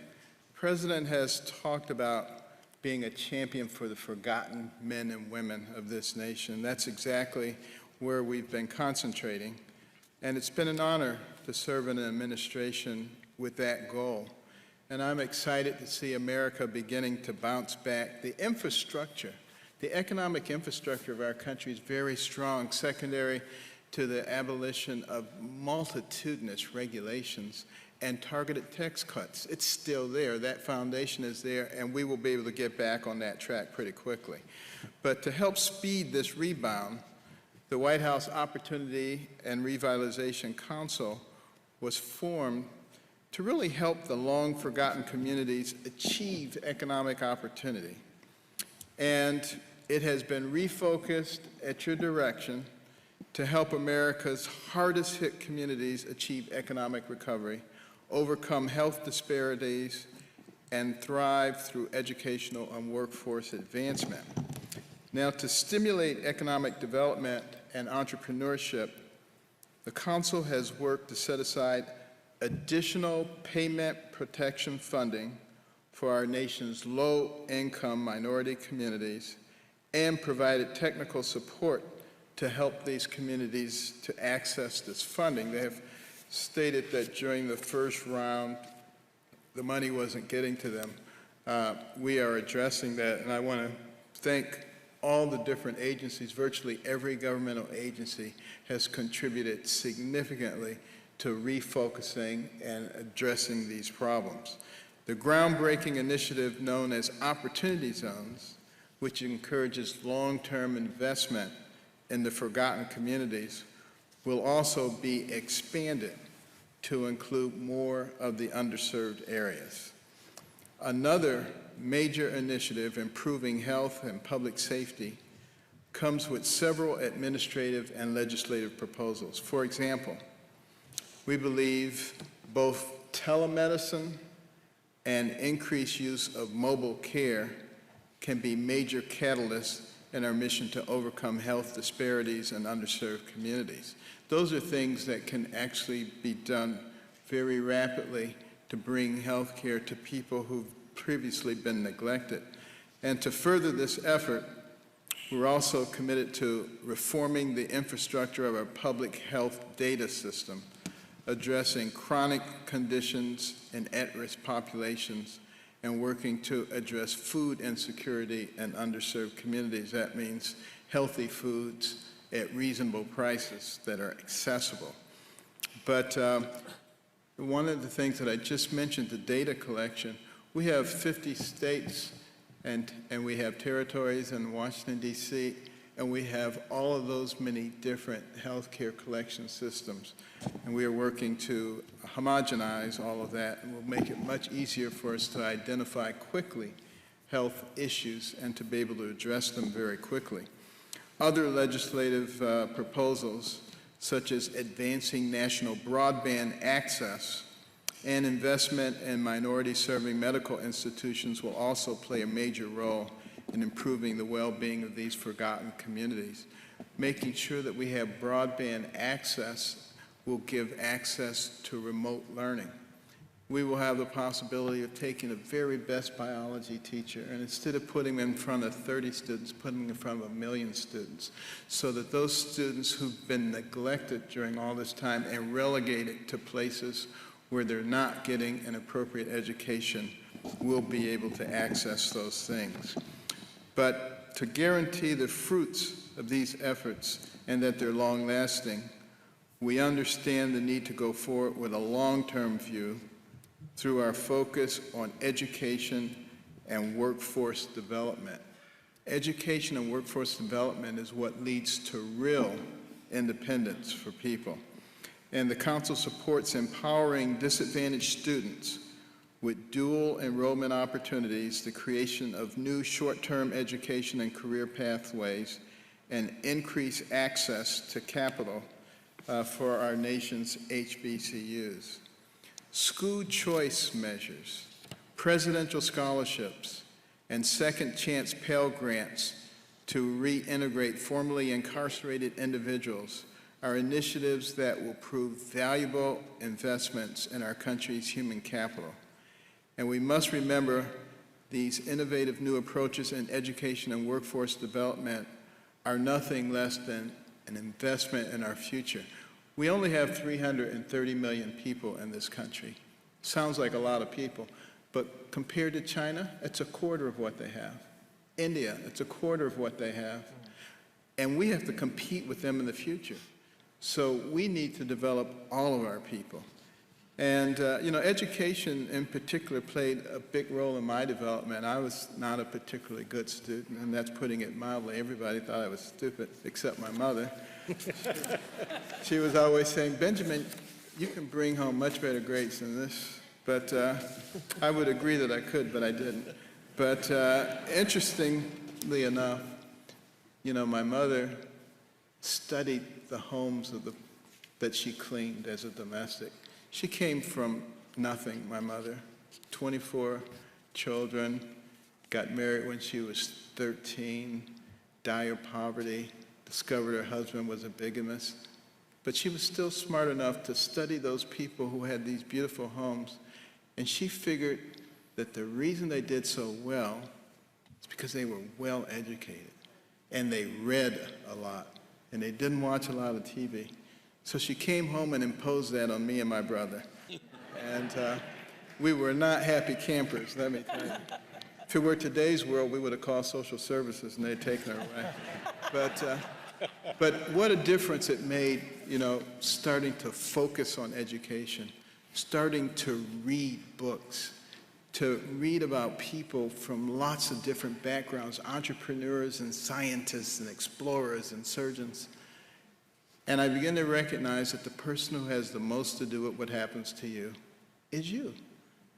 President has talked about being a champion for the forgotten men and women of this nation. That's exactly where we've been concentrating. And it's been an honor to serve in an administration with that goal. And I'm excited to see America beginning to bounce back. The infrastructure, the economic infrastructure of our country is very strong, secondary to the abolition of multitudinous regulations and targeted tax cuts. It's still there. That foundation is there, and we will be able to get back on that track pretty quickly. But to help speed this rebound, the White House Opportunity and Revitalization Council was formed to really help the long-forgotten communities achieve economic opportunity. And it has been refocused at your direction to help America's hardest-hit communities achieve economic recovery, overcome health disparities, and thrive through educational and workforce advancement. Now, to stimulate economic development and entrepreneurship, the Council has worked to set aside additional payment protection funding for our nation's low-income minority communities and provided technical support to help these communities to access this funding. They have stated that during the first round, the money wasn't getting to them. We are addressing that, and I want to thank all the different agencies. Virtually every governmental agency has contributed significantly to refocusing and addressing these problems. The groundbreaking initiative known as Opportunity Zones, which encourages long-term investment in the forgotten communities, will also be expanded to include more of the underserved areas. Another major initiative, improving health and public safety, comes with several administrative and legislative proposals. For example, we believe both telemedicine and increased use of mobile care can be major catalysts in our mission to overcome health disparities in underserved communities. Those are things that can actually be done very rapidly to bring health care to people who've previously been neglected. And to further this effort, we're also committed to reforming the infrastructure of our public health data system, addressing chronic conditions in at-risk populations, and working to address food insecurity in underserved communities. That means healthy foods at reasonable prices that are accessible. But one of the things that I just mentioned, the data collection, we have 50 states and we have territories in Washington, D.C., and we have all of those many different healthcare collection systems. And we are working to homogenize all of that, and will make it much easier for us to identify quickly health issues and to be able to address them very quickly. Other legislative proposals, such as advancing national broadband access and investment in minority-serving medical institutions, will also play a major role in improving the well-being of these forgotten communities. Making sure that we have broadband access will give access to remote learning. We will have the possibility of taking the very best biology teacher, and instead of putting them in front of 30 students, putting them in front of 1 million students, so that those students who've been neglected during all this time and relegated to places where they're not getting an appropriate education will be able to access those things. But to guarantee the fruits of these efforts and that they're long-lasting, we understand the need to go forward with a long-term view through our focus on education and workforce development. Education and workforce development is what leads to real independence for people. And the Council supports empowering disadvantaged students with dual enrollment opportunities, the creation of new short-term education and career pathways, and increased access to capital for our nation's HBCUs. School choice measures, presidential scholarships, and second chance Pell Grants to reintegrate formerly incarcerated individuals are initiatives that will prove valuable investments in our country's human capital. And we must remember these innovative new approaches in education and workforce development are nothing less than an investment in our future. We only have 330 million people in this country. Sounds like a lot of people, but compared to China, it's a quarter of what they have. India, it's a quarter of what they have. And we have to compete with them in the future. So we need to develop all of our people. And, education in particular played a big role in my development. I was not a particularly good student, and that's putting it mildly. Everybody thought I was stupid, except my mother. She was always saying, Benjamin, you can bring home much better grades than this. But I would agree that I could, but I didn't. But interestingly enough, my mother studied the homes that she cleaned as a domestic. She came from nothing, my mother, 24 children, got married when she was 13, dire poverty, discovered her husband was a bigamist. But she was still smart enough to study those people who had these beautiful homes, and she figured that the reason they did so well is because they were well educated, and they read a lot, and they didn't watch a lot of TV. So she came home and imposed that on me and my brother. And we were not happy campers, let me tell you. If it were today's world, we would have called social services and they'd taken her away. But what a difference it made, starting to focus on education, starting to read books, to read about people from lots of different backgrounds, entrepreneurs and scientists and explorers and surgeons. And I begin to recognize that the person who has the most to do with what happens to you is you.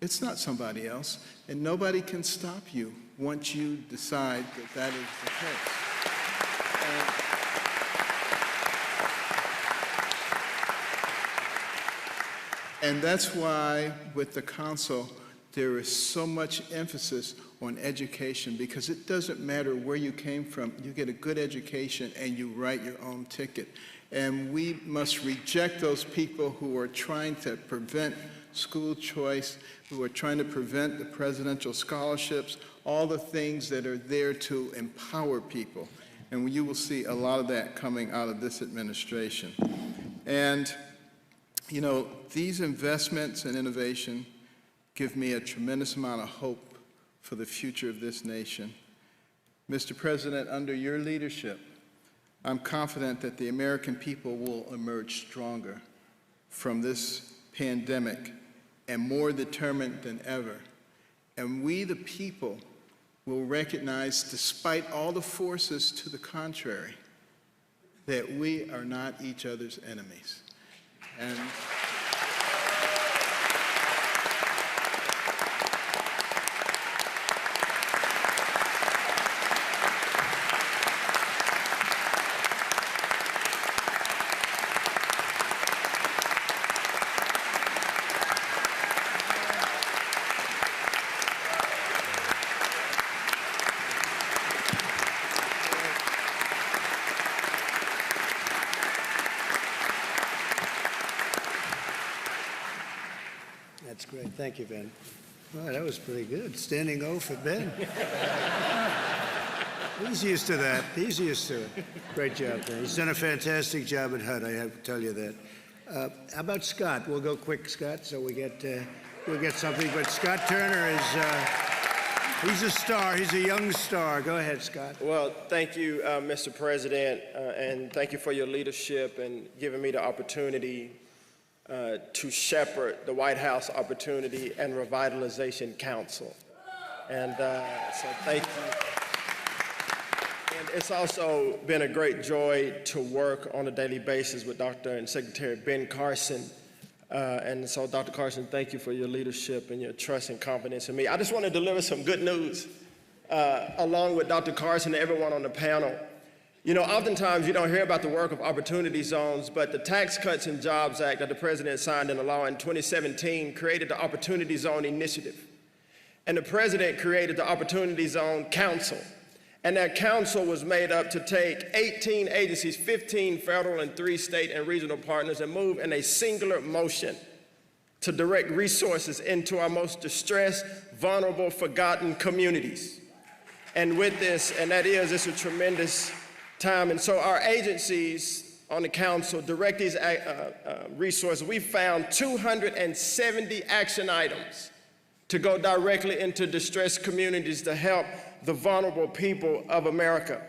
It's not somebody else, and nobody can stop you once you decide that that is the case. And that's why with the Council, there is so much emphasis on education, because it doesn't matter where you came from, you get a good education and you write your own ticket. And we must reject those people who are trying to prevent school choice, who are trying to prevent the presidential scholarships, all the things that are there to empower people. And you will see a lot of that coming out of this administration. And, these investments in innovation give me a tremendous amount of hope for the future of this nation. Mr. President, under your leadership, I'm confident that the American people will emerge stronger from this pandemic and more determined than ever. And we, the people, will recognize, despite all the forces to the contrary, that we are not each other's enemies. And Thank you, Ben. Well, that was pretty good. Standing O for Ben. He's used to that. He's used to it. Great job, Ben. He's done a fantastic job at HUD, I have to tell you that. How about Scott? We'll go quick, Scott, so we'll get something. But Scott Turner is, he's a star. He's a young star. Go ahead, Scott. Well, thank you, Mr. President, and thank you for your leadership and giving me the opportunity to shepherd the White House Opportunity and Revitalization Council. And so thank you. And it's also been a great joy to work on a daily basis with Dr. and Secretary Ben Carson. And so, Dr. Carson, thank you for your leadership and your trust and confidence in me. I just want to deliver some good news along with Dr. Carson and everyone on the panel. You know, oftentimes you don't hear about the work of opportunity zones, but the Tax Cuts and Jobs Act that the President signed into law in 2017 created the Opportunity Zone Initiative. And the President created the Opportunity Zone Council. And that council was made up to take 18 agencies, 15 federal and 3 state and regional partners, and move in a singular motion to direct resources into our most distressed, vulnerable, forgotten communities. And with this, and that is, it's a tremendous time. And so our agencies on the council direct these resources. We found 270 action items to go directly into distressed communities to help the vulnerable people of America.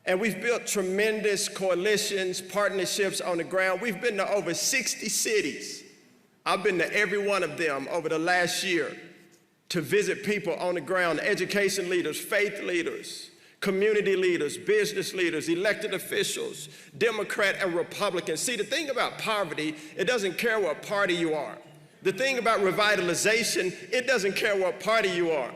And we've built tremendous coalitions, partnerships on the ground. We've been to over 60 cities. I've been to every one of them over the last year to visit people on the ground, education leaders, faith leaders, community leaders, business leaders, elected officials, Democrat and Republican. See, the thing about poverty, it doesn't care what party you are. The thing about revitalization, it doesn't care what party you are.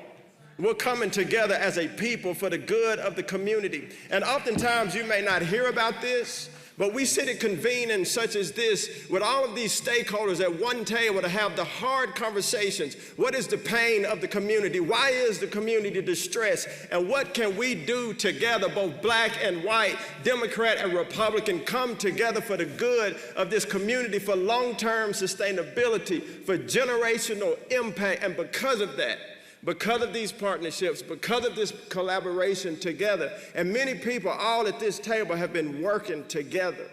We're coming together as a people for the good of the community. And oftentimes you may not hear about this, but we sit at convenings such as this with all of these stakeholders at one table to have the hard conversations. What is the pain of the community? Why is the community distressed? And what can we do together, both black and white, Democrat and Republican, come together for the good of this community, for long-term sustainability, for generational impact. And because of that, because of these partnerships, because of this collaboration together, and many people all at this table have been working together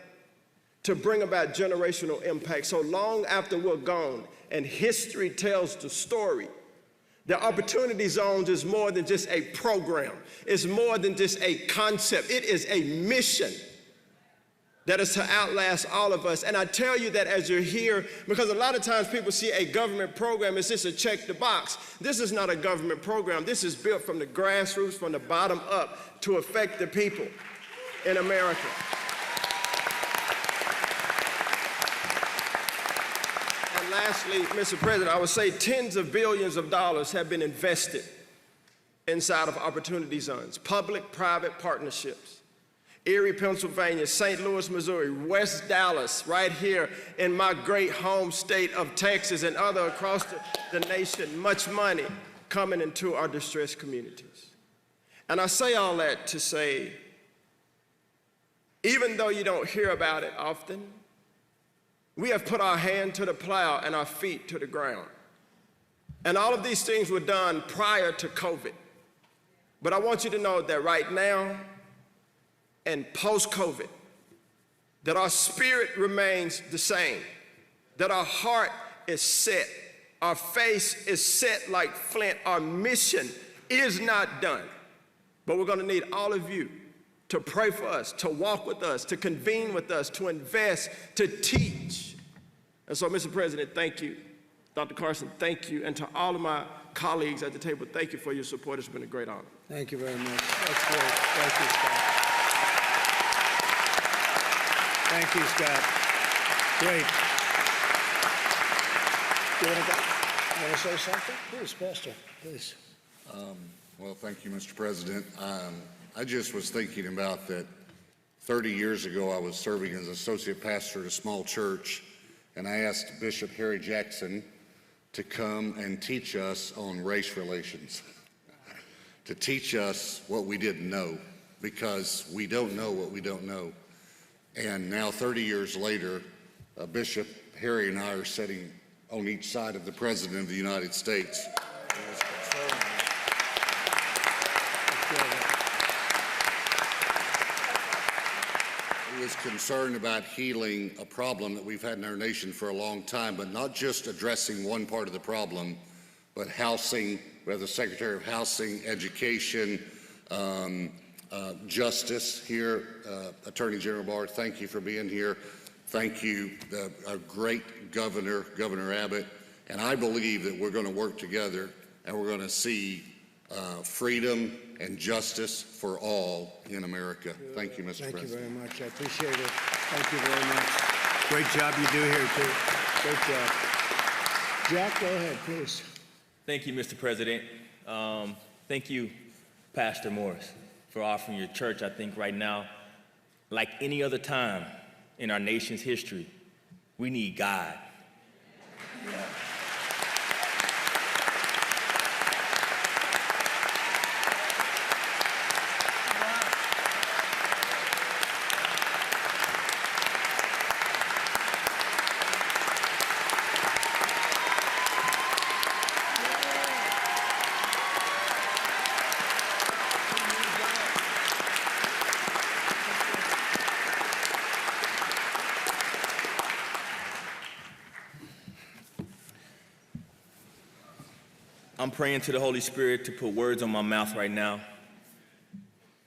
to bring about generational impact. So long after we're gone and history tells the story, the Opportunity Zones is more than just a program. It's more than just a concept. It is a mission that is to outlast all of us. And I tell you that as you're here, because a lot of times people see a government program as just a check the box. This is not a government program. This is built from the grassroots, from the bottom up, to affect the people in America. And lastly, Mr. President, I would say tens of billions of dollars have been invested inside of Opportunity Zones, public-private partnerships. Erie, Pennsylvania, St. Louis, Missouri, West Dallas, right here in my great home state of Texas, and other across the nation, much money coming into our distressed communities. And I say all that to say, even though you don't hear about it often, we have put our hand to the plow and our feet to the ground. And all of these things were done prior to COVID. But I want you to know that right now, and post-COVID, that our spirit remains the same, that our heart is set, our face is set like flint, our mission is not done. But we're gonna need all of you to pray for us, to walk with us, to convene with us, to invest, to teach. And so, Mr. President, thank you. Dr. Carson, thank you. And to all of my colleagues at the table, thank you for your support. It's been a great honor. Thank you very much. That's great. Thank you, Scott. Thank you, Scott. Great. You want to say something? Please, Pastor, please. Well, thank you, Mr. President. I just was thinking about that 30 years ago, I was serving as associate pastor at a small church, and I asked Bishop Harry Jackson to come and teach us on race relations, to teach us what we didn't know, because we don't know what we don't know. And now 30 years later, Bishop Harry and I are sitting on each side of the President of the United States. He is concerned about healing a problem that we've had in our nation for a long time, but not just addressing one part of the problem, but housing. We have the Secretary of Housing, Education, Justice here. Attorney General Barr, thank you for being here. Thank you, our great governor, Governor Abbott. And I believe that we're going to work together and we're going to see freedom and justice for all in America. Thank you, Mr. President. Thank you very much. I appreciate it. Thank you very much. Great job you do here, too. Great job. Jack, go ahead, please. Thank you, Mr. President. Thank you, Pastor Morris, for offering your church. I think right now, like any other time in our nation's history, we need God. Yeah. I'm praying to the Holy Spirit to put words on my mouth right now,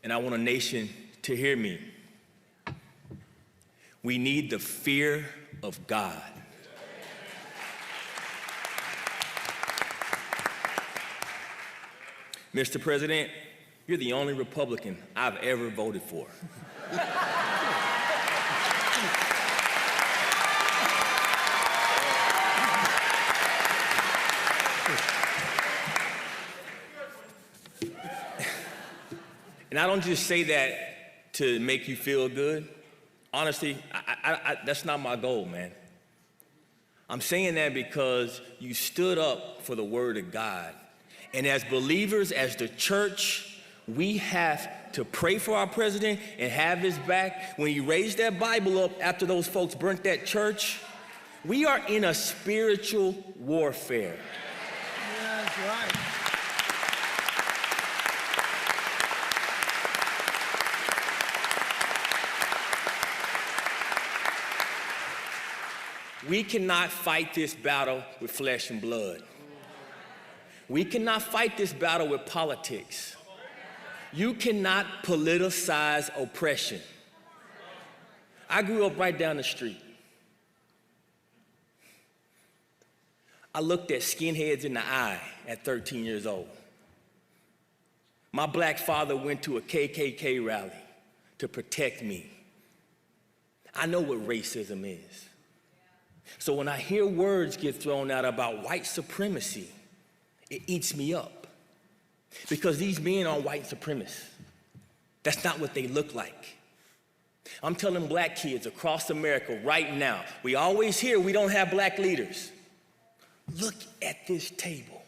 and I want a nation to hear me. We need the fear of God. Mr. President, you're the only Republican I've ever voted for. And I don't just say that to make you feel good. Honestly, that's not my goal, man. I'm saying that because you stood up for the word of God. And as believers, as the church, we have to pray for our president and have his back. When you raised that Bible up after those folks burnt that church, we are in a spiritual warfare. Yeah, that's right. We cannot fight this battle with flesh and blood. We cannot fight this battle with politics. You cannot politicize oppression. I grew up right down the street. I looked at skinheads in the eye at 13 years old. My black father went to a KKK rally to protect me. I know what racism is. So when I hear words get thrown out about white supremacy, it eats me up. Because these men are white supremacists. That's not what they look like. I'm telling black kids across America right now, we always hear we don't have black leaders. Look at this table.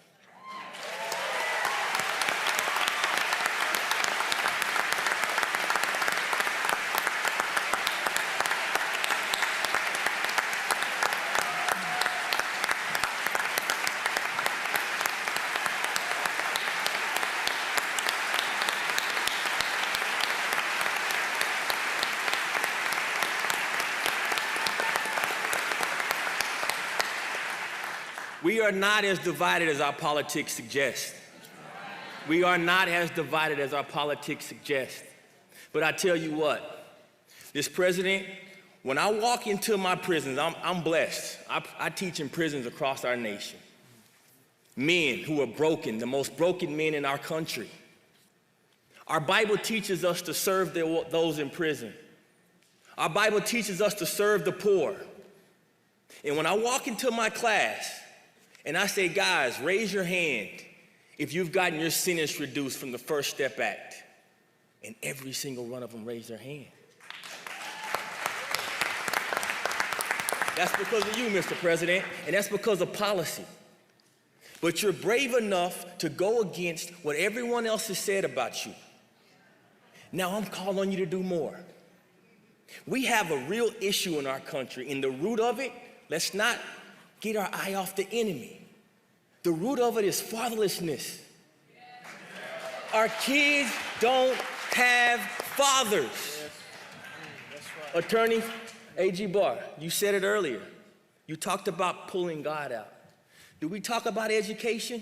We are not as divided as our politics suggest. We are not as divided as our politics suggest. But I tell you what, this president, when I walk into my prisons, I'm blessed. I teach in prisons across our nation. Men who are broken, the most broken men in our country. Our Bible teaches us to serve those in prison. Our Bible teaches us to serve the poor. And when I walk into my class, and I say, guys, raise your hand if you've gotten your sentence reduced from the First Step Act. And every single one of them raised their hand. That's because of you, Mr. President, and that's because of policy. But you're brave enough to go against what everyone else has said about you. Now I'm calling on you to do more. We have a real issue in our country. In the root of it, let's not get our eye off the enemy. The root of it is fatherlessness. Our kids don't have fathers. Attorney A.G. Barr, you said it earlier. You talked about pulling God out. Do we talk about education?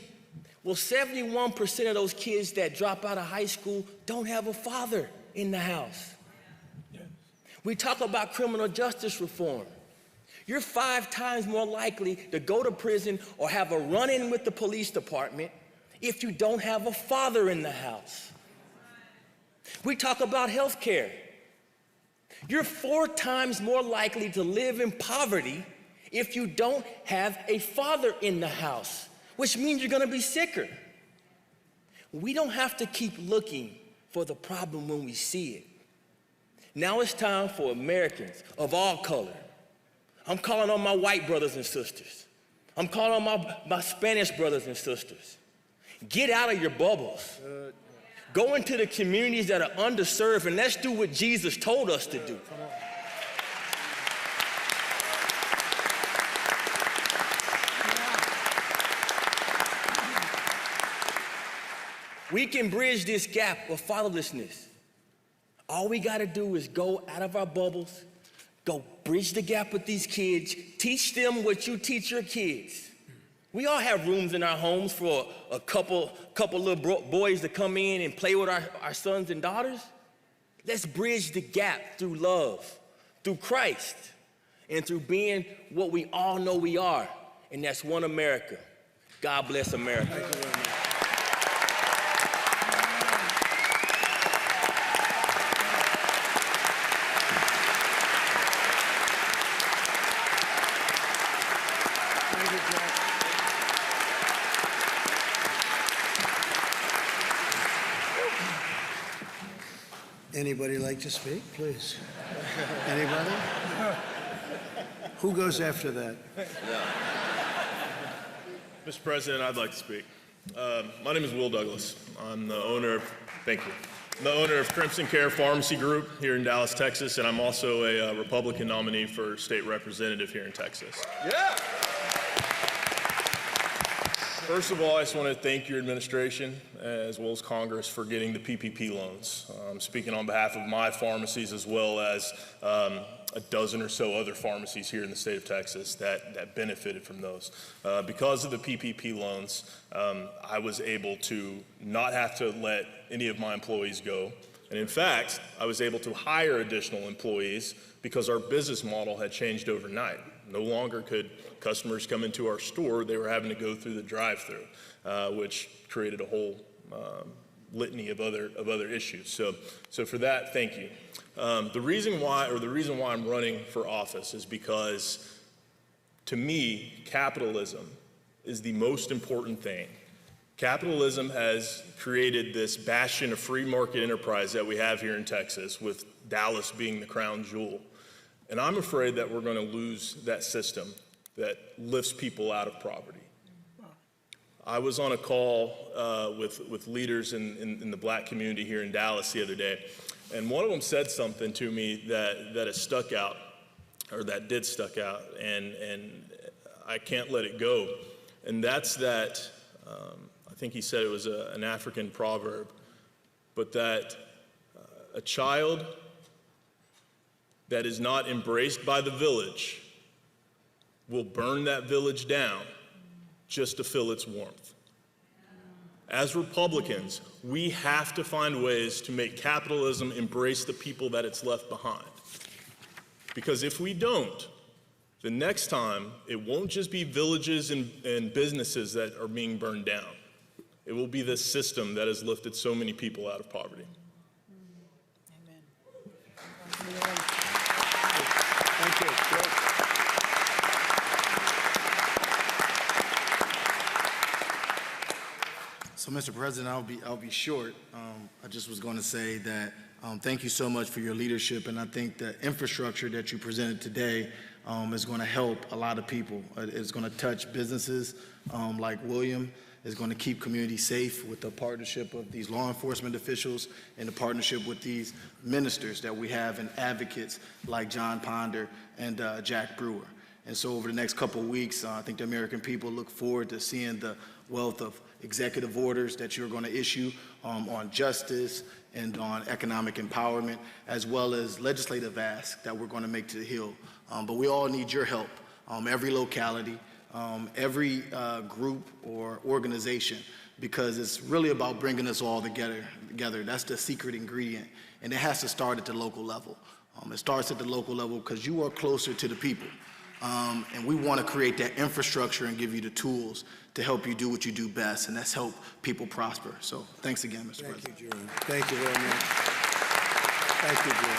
Well, 71% of those kids that drop out of high school don't have a father in the house. We talk about criminal justice reform. You're 5 times more likely to go to prison or have a run-in with the police department if you don't have a father in the house. We talk about health care. You're 4 times more likely to live in poverty if you don't have a father in the house, which means you're gonna be sicker. We don't have to keep looking for the problem when we see it. Now it's time for Americans of all color. I'm calling on my white brothers and sisters. I'm calling on my Spanish brothers and sisters. Get out of your bubbles. Go into the communities that are underserved, and let's do what Jesus told us to do. We can bridge this gap of fatherlessness. All we gotta do is go out of our bubbles, go bridge the gap with these kids, teach them what you teach your kids. We all have rooms in our homes for a couple little boys to come in and play with our sons and daughters. Let's bridge the gap through love, through Christ, and through being what we all know we are, and that's one America. God bless America. Thank you very much. Anybody like to speak, please? Anybody? Who goes after that? Mr. President, I'd like to speak. My name is Will Douglas. I'm the owner of, thank you, I'm the owner of Crimson Care Pharmacy Group here in Dallas, Texas, and I'm also a Republican nominee for state representative here in Texas. Yeah! First of all, I just want to thank your administration as well as Congress for getting the PPP loans. I'm speaking on behalf of my pharmacies as well as a dozen or so other pharmacies here in the state of Texas that benefited from those. Because of the PPP loans, I was able to not have to let any of my employees go. And in fact, I was able to hire additional employees because our business model had changed overnight. No longer could customers come into our store, they were having to go through the drive-through, which created a whole litany of other issues. So for that, thank you. The reason why I'm running for office is because, to me, capitalism is the most important thing. Capitalism has created this bastion of free market enterprise that we have here in Texas, with Dallas being the crown jewel. And I'm afraid that we're going to lose that system that lifts people out of poverty. I was on a call with leaders in the black community here in Dallas the other day, and one of them said something to me that has stuck out, or that did stuck out, and I can't let it go. And that's that, I think he said it was an African proverb, but that a child that is not embraced by the village will burn that village down just to feel its warmth. As Republicans, we have to find ways to make capitalism embrace the people that it's left behind. Because if we don't, the next time, it won't just be villages and businesses that are being burned down. It will be this system that has lifted so many people out of poverty. Thank you. So, Mr. President, I'll be short. I just was going to say that thank you so much for your leadership, and I think the infrastructure that you presented today is going to help a lot of people. It's going to touch businesses like William. It's going to keep communities safe with the partnership of these law enforcement officials and the partnership with these ministers that we have and advocates like John Ponder and Jack Brewer. And so over the next couple of weeks, I think the American people look forward to seeing the wealth of executive orders that you're going to issue on justice and on economic empowerment, as well as legislative asks that we're going to make to the Hill. But we all need your help, every locality, every group or organization, because it's really about bringing us all together. That's the secret ingredient, and it has to start at the local level. It starts at the local level because you are closer to the people. And we want to create that infrastructure and give you the tools to help you do what you do best, and that's help people prosper. So thanks again, Mr. President. Thank you, Jerome. Thank you very much. Thank you, Jerome.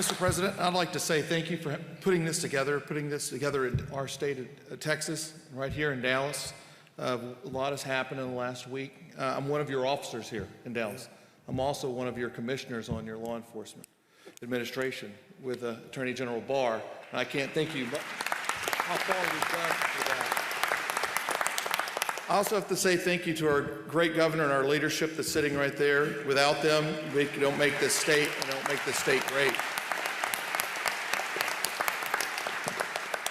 Mr. President, I'd like to say thank you for putting this together in our state of Texas, right here in Dallas. A lot has happened in the last week. I'm one of your officers here in Dallas. I'm also one of your commissioners on your law enforcement administration with Attorney General Barr. And I can't thank you how far we've done for that. I also have to say thank you to our great governor and our leadership that's sitting right there. Without them, we don't make this state, and don't make this state great.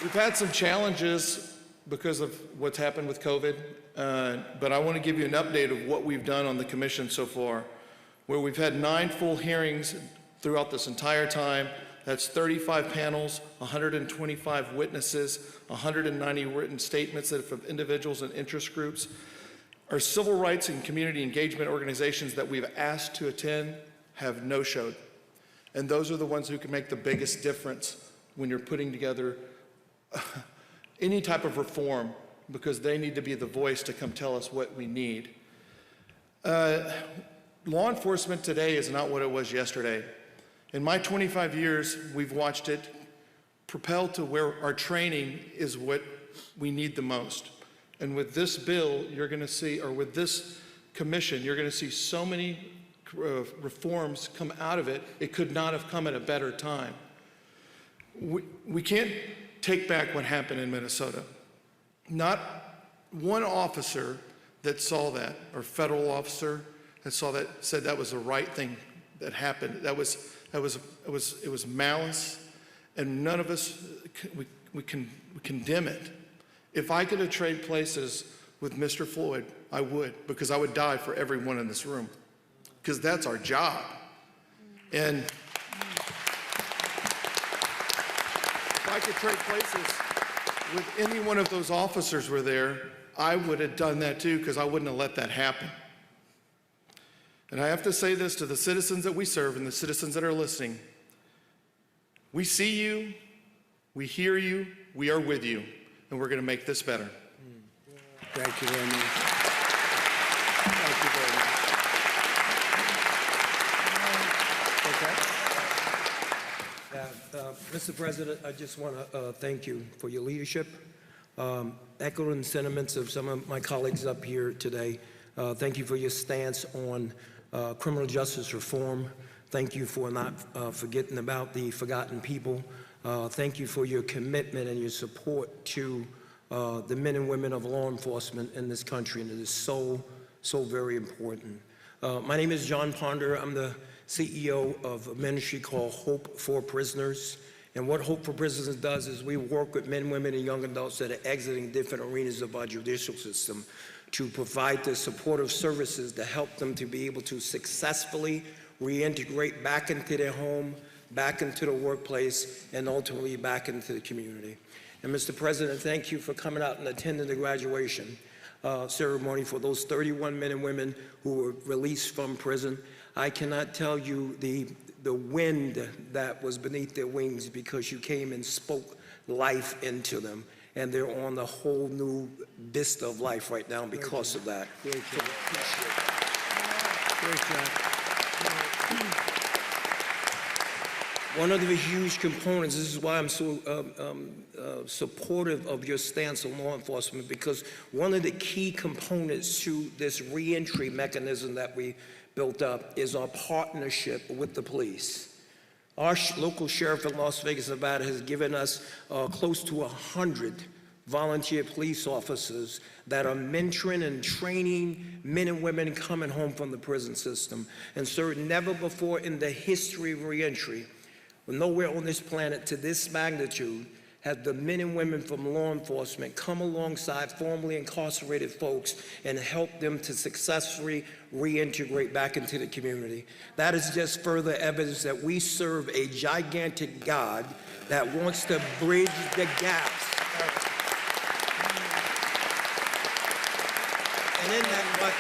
We've had some challenges because of what's happened with COVID, but I want to give you an update of what we've done on the commission so far, where we've had 9 full hearings throughout this entire time. That's 35 panels, 125 witnesses, 190 written statements of individuals and interest groups. Our civil rights and community engagement organizations that we've asked to attend have no-showed. And those are the ones who can make the biggest difference when you're putting together any type of reform, because they need to be the voice to come tell us what we need. Law enforcement today is not what it was yesterday. In my 25 years, we've watched it propel to where our training is what we need the most. And with this bill, you're going to see, or with this commission, you're going to see so many reforms come out of it. It could not have come at a better time. We can't take back what happened in Minnesota. Not one officer that saw that, or federal officer that saw that, said that was the right thing that happened. It was malice, and none of us, we condemn it. If I could have traded places with Mr. Floyd, I would, because I would die for everyone in this room, because that's our job. And if I could trade places with any one of those officers were there, I would have done that too, because I wouldn't have let that happen. And I have to say this to the citizens that we serve and the citizens that are listening. We see you, we hear you, we are with you, and we're going to make this better. Thank you very much. Thank you very much. Okay. Mr. President, I just want to thank you for your leadership. Echoing sentiments of some of my colleagues up here today, thank you for your stance on criminal justice reform. Thank you for not forgetting about the forgotten people. Thank you for your commitment and your support to the men and women of law enforcement in this country, and it is so very important. My name is John Ponder. I'm the CEO of a ministry called Hope for Prisoners. And what Hope for Prisoners does is we work with men, women, and young adults that are exiting different arenas of our judicial system to provide the supportive services to help them to be able to successfully reintegrate back into their home, back into the workplace, and ultimately back into the community. And Mr. President, thank you for coming out and attending the graduation ceremony for those 31 men and women who were released from prison. I cannot tell you the wind that was beneath their wings, because you came and spoke life into them. And they're on the whole new vista of life right now because of that. Great job. Great job. One of the huge components, this is why I'm so supportive of your stance on law enforcement, because one of the key components to this reentry mechanism that we built up is our partnership with the police. Our local sheriff in Las Vegas, Nevada, has given us close to 100 volunteer police officers that are mentoring and training men and women coming home from the prison system. And sir, never before in the history of reentry nowhere on this planet to this magnitude have the men and women from law enforcement come alongside formerly incarcerated folks and help them to successfully reintegrate back into the community. That is just further evidence that we serve a gigantic God that wants to bridge the gaps. And in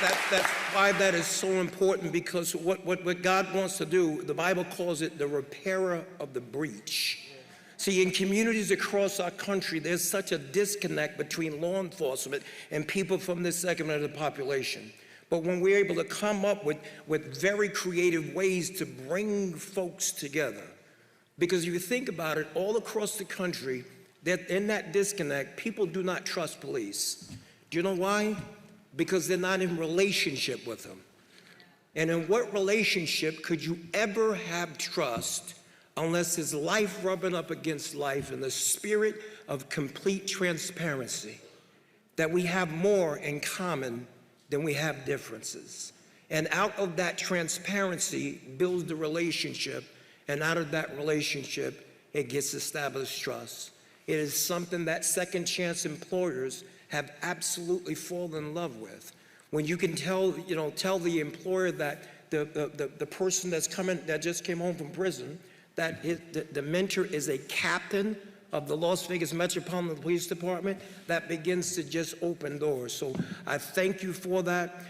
that's why that is so important, because what God wants to do, the Bible calls it the repairer of the breach. See, in communities across our country, there's such a disconnect between law enforcement and people from this segment of the population. But when we're able to come up with very creative ways to bring folks together, because if you think about it, all across the country, that in that disconnect, people do not trust police. Do you know why? Because they're not in relationship with them. And in what relationship could you ever have trust unless it's life rubbing up against life in the spirit of complete transparency, that we have more in common than we have differences. And out of that transparency builds the relationship, and out of that relationship, it gets established trust. It is something that second chance employers have absolutely fallen in love with. When you can tell the employer that the person that just came home from prison, that the mentor is a captain of the Las Vegas Metropolitan Police Department, that begins to just open doors. So I thank you for that.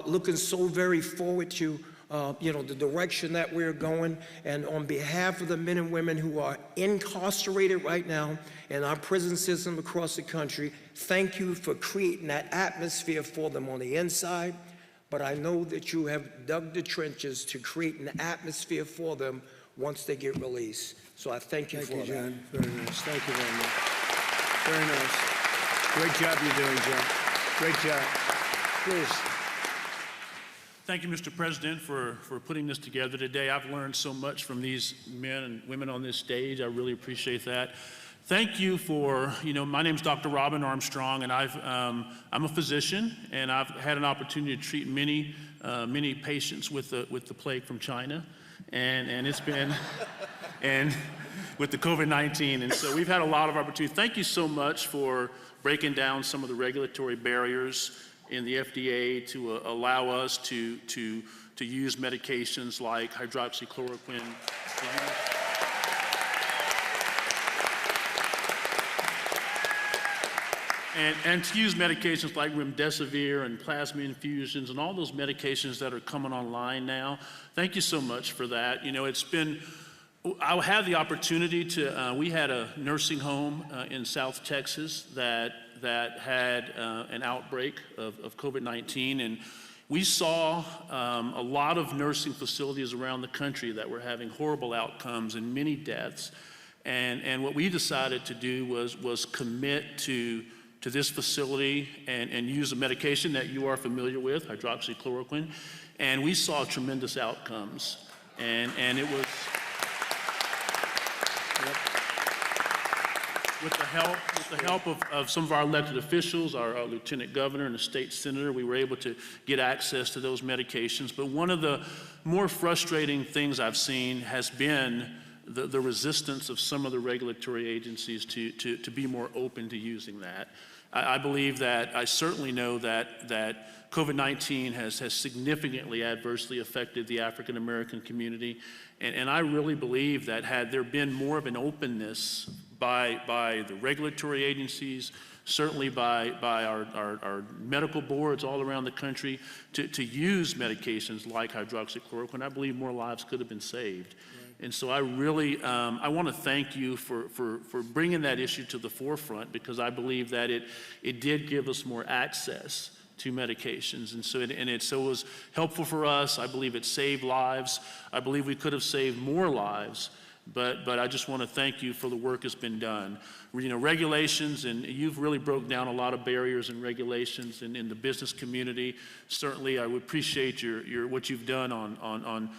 Looking so very forward to the direction that we're going. And on behalf of the men and women who are incarcerated right now in our prison system across the country, thank you for creating that atmosphere for them on the inside. But I know that you have dug the trenches to create an atmosphere for them once they get released. So I thank you for that. Thank you, John. Very nice. Thank you very much. Very nice. Great job you're doing, John. Great job. Please. Thank you, Mr. President, for putting this together today. I've learned so much from these men and women on this stage. I really appreciate that. Thank you for, my name's Dr. Robin Armstrong, and I'm a physician, and I've had an opportunity to treat many patients with the plague from China. And it's been, and with the COVID-19. And so we've had a lot of opportunity. Thank you so much for breaking down some of the regulatory barriers in the FDA to allow us to use medications like hydroxychloroquine. And to use medications like remdesivir and plasma infusions and all those medications that are coming online now. Thank you so much for that. It's been, I had the opportunity to, we had a nursing home in South Texas that had an outbreak of COVID-19, and we saw a lot of nursing facilities around the country that were having horrible outcomes and many deaths. And what we decided to do was commit to this facility and use a medication that you are familiar with, hydroxychloroquine, and we saw tremendous outcomes. And it was, with the help of some of our elected officials, our lieutenant governor and the state senator, we were able to get access to those medications. But one of the more frustrating things I've seen has been the resistance of some of the regulatory agencies to be more open to using that. I believe that, I certainly know that COVID-19 has significantly adversely affected the African American community, and I really believe that had there been more of an openness by the regulatory agencies, certainly by our medical boards all around the country to use medications like hydroxychloroquine, I believe more lives could have been saved. And so I really, I want to thank you for bringing that issue to the forefront, because I believe that it did give us more access to medications. And so it was helpful for us. I believe it saved lives. I believe we could have saved more lives. But I just want to thank you for the work that's been done. Regulations, and you've really broke down a lot of barriers and regulations in the business community. Certainly, I would appreciate what you've done on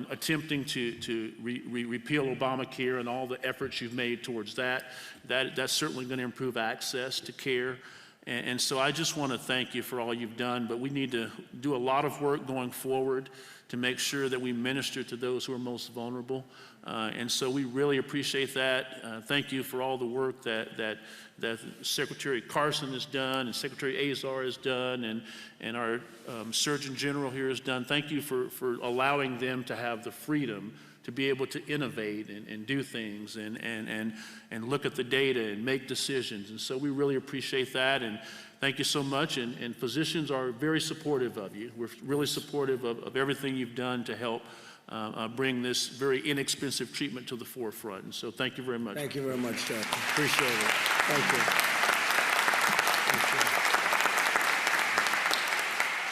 attempting to repeal Obamacare and all the efforts you've made towards that. That's certainly going to improve access to care. And so I just want to thank you for all you've done, but we need to do a lot of work going forward to make sure that we minister to those who are most vulnerable. And so we really appreciate that. Thank you for all the work that Secretary Carson has done and Secretary Azar has done and our Surgeon General here has done. Thank you for allowing them to have the freedom to be able to innovate and do things and look at the data and make decisions. And so we really appreciate that. And thank you so much. And physicians are very supportive of you. We're really supportive of everything you've done to help bring this very inexpensive treatment to the forefront. And so thank you very much. Thank you very much, Chaplain. Appreciate it. Thank you.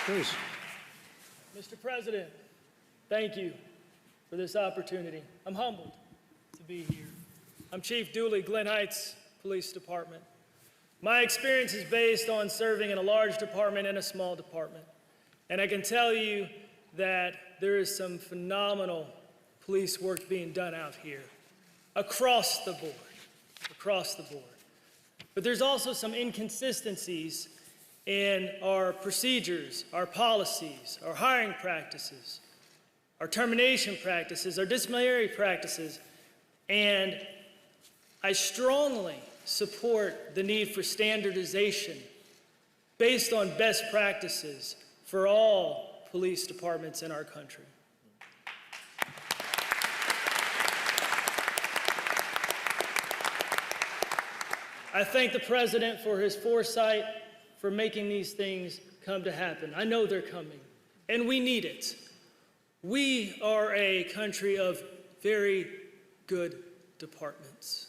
Please. Mr. President, thank you for this opportunity. I'm humbled to be here. I'm Chief Dooley, Glen Heights Police Department. My experience is based on serving in a large department and a small department. And I can tell you that there is some phenomenal police work being done out here, across the board. But there's also some inconsistencies in our procedures, our policies, our hiring practices, our termination practices, our disciplinary practices, and I strongly support the need for standardization based on best practices for all police departments in our country. I thank the President for his foresight for making these things come to happen. I know they're coming, and we need it. We are a country of very good departments,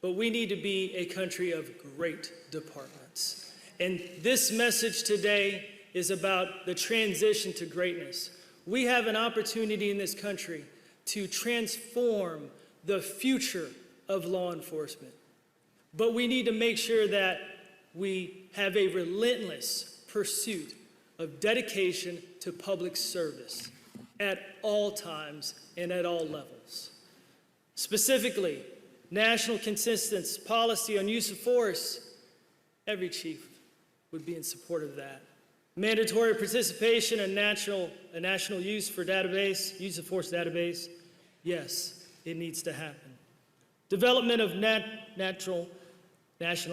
but we need to be a country of great departments. And this message today is about the transition to greatness. We have an opportunity in this country to transform the future of law enforcement. But we need to make sure that we have a relentless pursuit of dedication to public service at all times and at all levels. Specifically, national consensus policy on use of force, every chief would be in support of that. Mandatory participation in a national use of force database, yes, it needs to happen. Development of national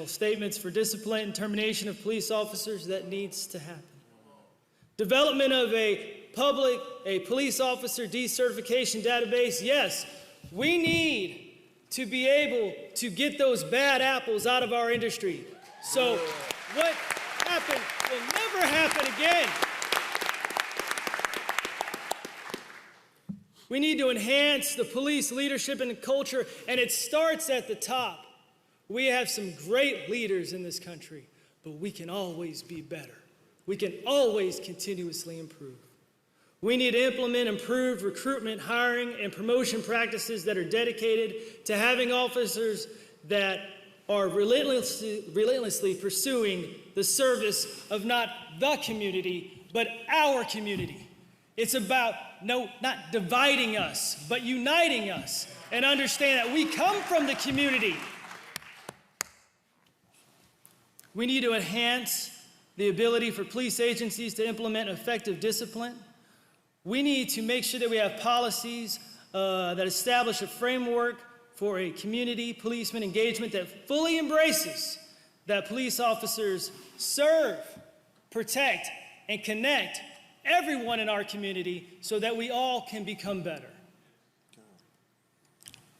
statements for discipline and termination of police officers, that needs to happen. Development of a police officer decertification database, yes, we need to be able to get those bad apples out of our industry. So what happened will never happen again. We need to enhance the police leadership and culture, and it starts at the top. We have some great leaders in this country, but we can always be better. We can always continuously improve. We need to implement improved recruitment, hiring, and promotion practices that are dedicated to having officers that are relentlessly pursuing the service of not the community, but our community. It's about not dividing us, but uniting us, and understand that we come from the community. We need to enhance the ability for police agencies to implement effective discipline. We need to make sure that we have policies that establish a framework for a community policeman engagement that fully embraces that police officers serve, protect, and connect everyone in our community so that we all can become better.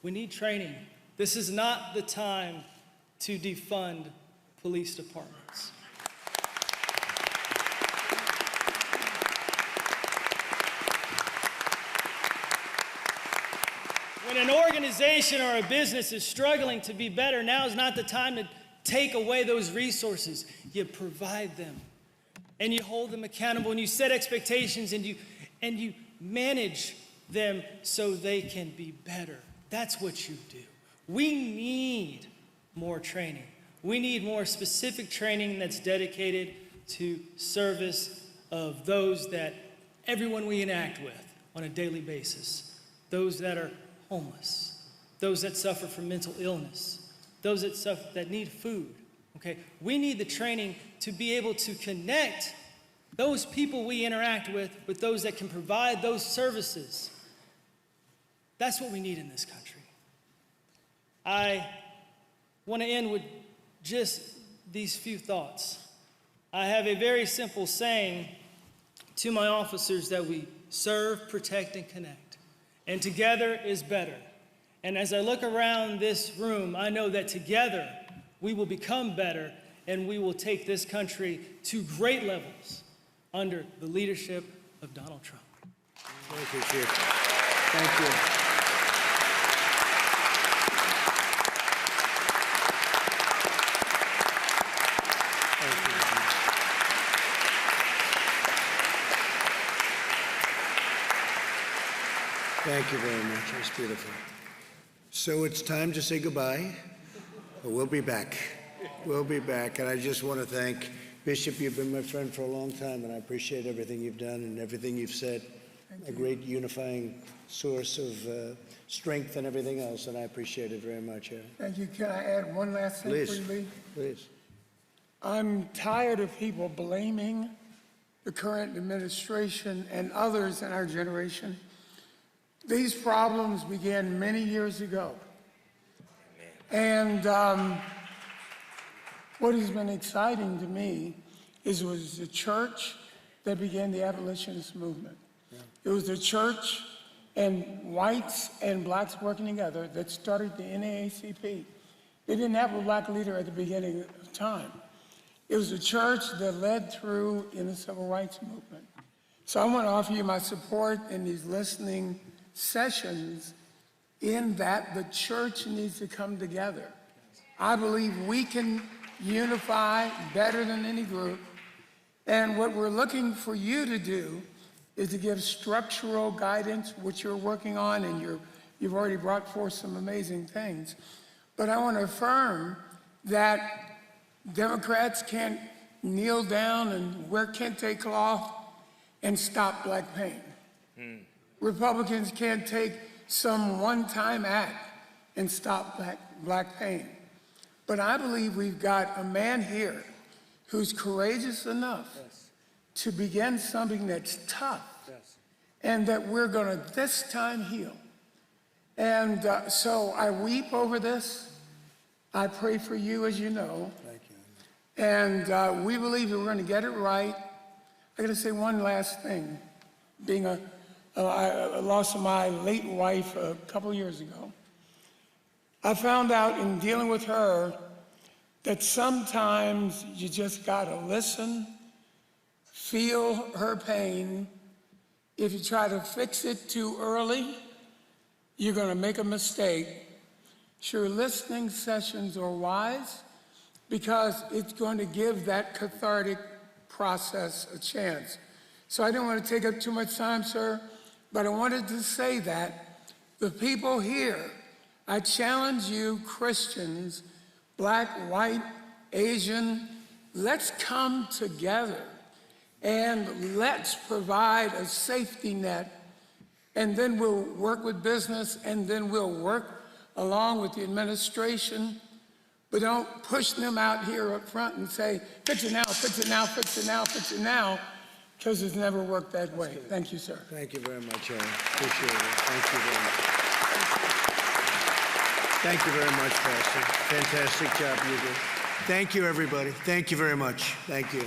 We need training. This is not the time to defund police departments. When an organization or a business is struggling to be better, now is not the time to take away those resources. You provide them, and you hold them accountable, and you set expectations, and you manage them so they can be better. That's what you do. We need more training. We need more specific training that's dedicated to service of those that everyone we interact with on a daily basis, those that are homeless, those that suffer from mental illness, those that need food, okay? We need the training to be able to connect those people we interact with those that can provide those services. That's what we need in this country. I want to end with just these few thoughts. I have a very simple saying to my officers that we serve, protect, and connect. And together is better. And as I look around this room, I know that together we will become better and we will take this country to great levels under the leadership of Donald Trump. Thank you, Chief. Thank you. Thank you very much. It was beautiful. So it's time to say goodbye. But we'll be back. We'll be back. And I just want to thank Bishop. You've been my friend for a long time, and I appreciate everything you've done and everything you've said. A great unifying source of strength and everything else, and I appreciate it very much. Thank you. Can I add one last thing before you leave? Please. I'm tired of people blaming the current administration and others in our generation. These problems began many years ago. And what has been exciting to me is it was the church that began the abolitionist movement. Yeah. It was the church and whites and blacks working together that started the NAACP. They didn't have a black leader at the beginning of time. It was the church that led through in the civil rights movement. So I want to offer you my support in these listening sessions in that the church needs to come together. I believe we can unify better than any group. And what we're looking for you to do is to give structural guidance, which you're working on, and you've already brought forth some amazing things. But I want to affirm that Democrats can't kneel down and wear kente cloth and stop black pain. Republicans can't take some one-time act and stop black pain. But I believe we've got a man here who's courageous enough to begin something that's tough and that we're going to this time heal. And so I weep over this. I pray for you, as you know. Thank you. And we believe that we're going to get it right. I got to say one last thing. Being I lost my late wife a couple years ago. I found out in dealing with her that sometimes you just gotta listen, feel her pain. If you try to fix it too early, you're gonna make a mistake. Sure, listening sessions are wise because it's going to give that cathartic process a chance. So I don't want to take up too much time, sir, but I wanted to say that the people here, I challenge you, Christians, black, white, Asian, let's come together and let's provide a safety net, and then we'll work with business, and then we'll work along with the administration, but don't push them out here up front and say, fix it now, fix it now, fix it now, fix it now, because it's never worked that way. Thank you, sir. Thank you very much, Aaron. Appreciate it. Thank you very much. Thank you very much, Pastor. Fantastic job you did. Thank you, everybody. Thank you very much. Thank you.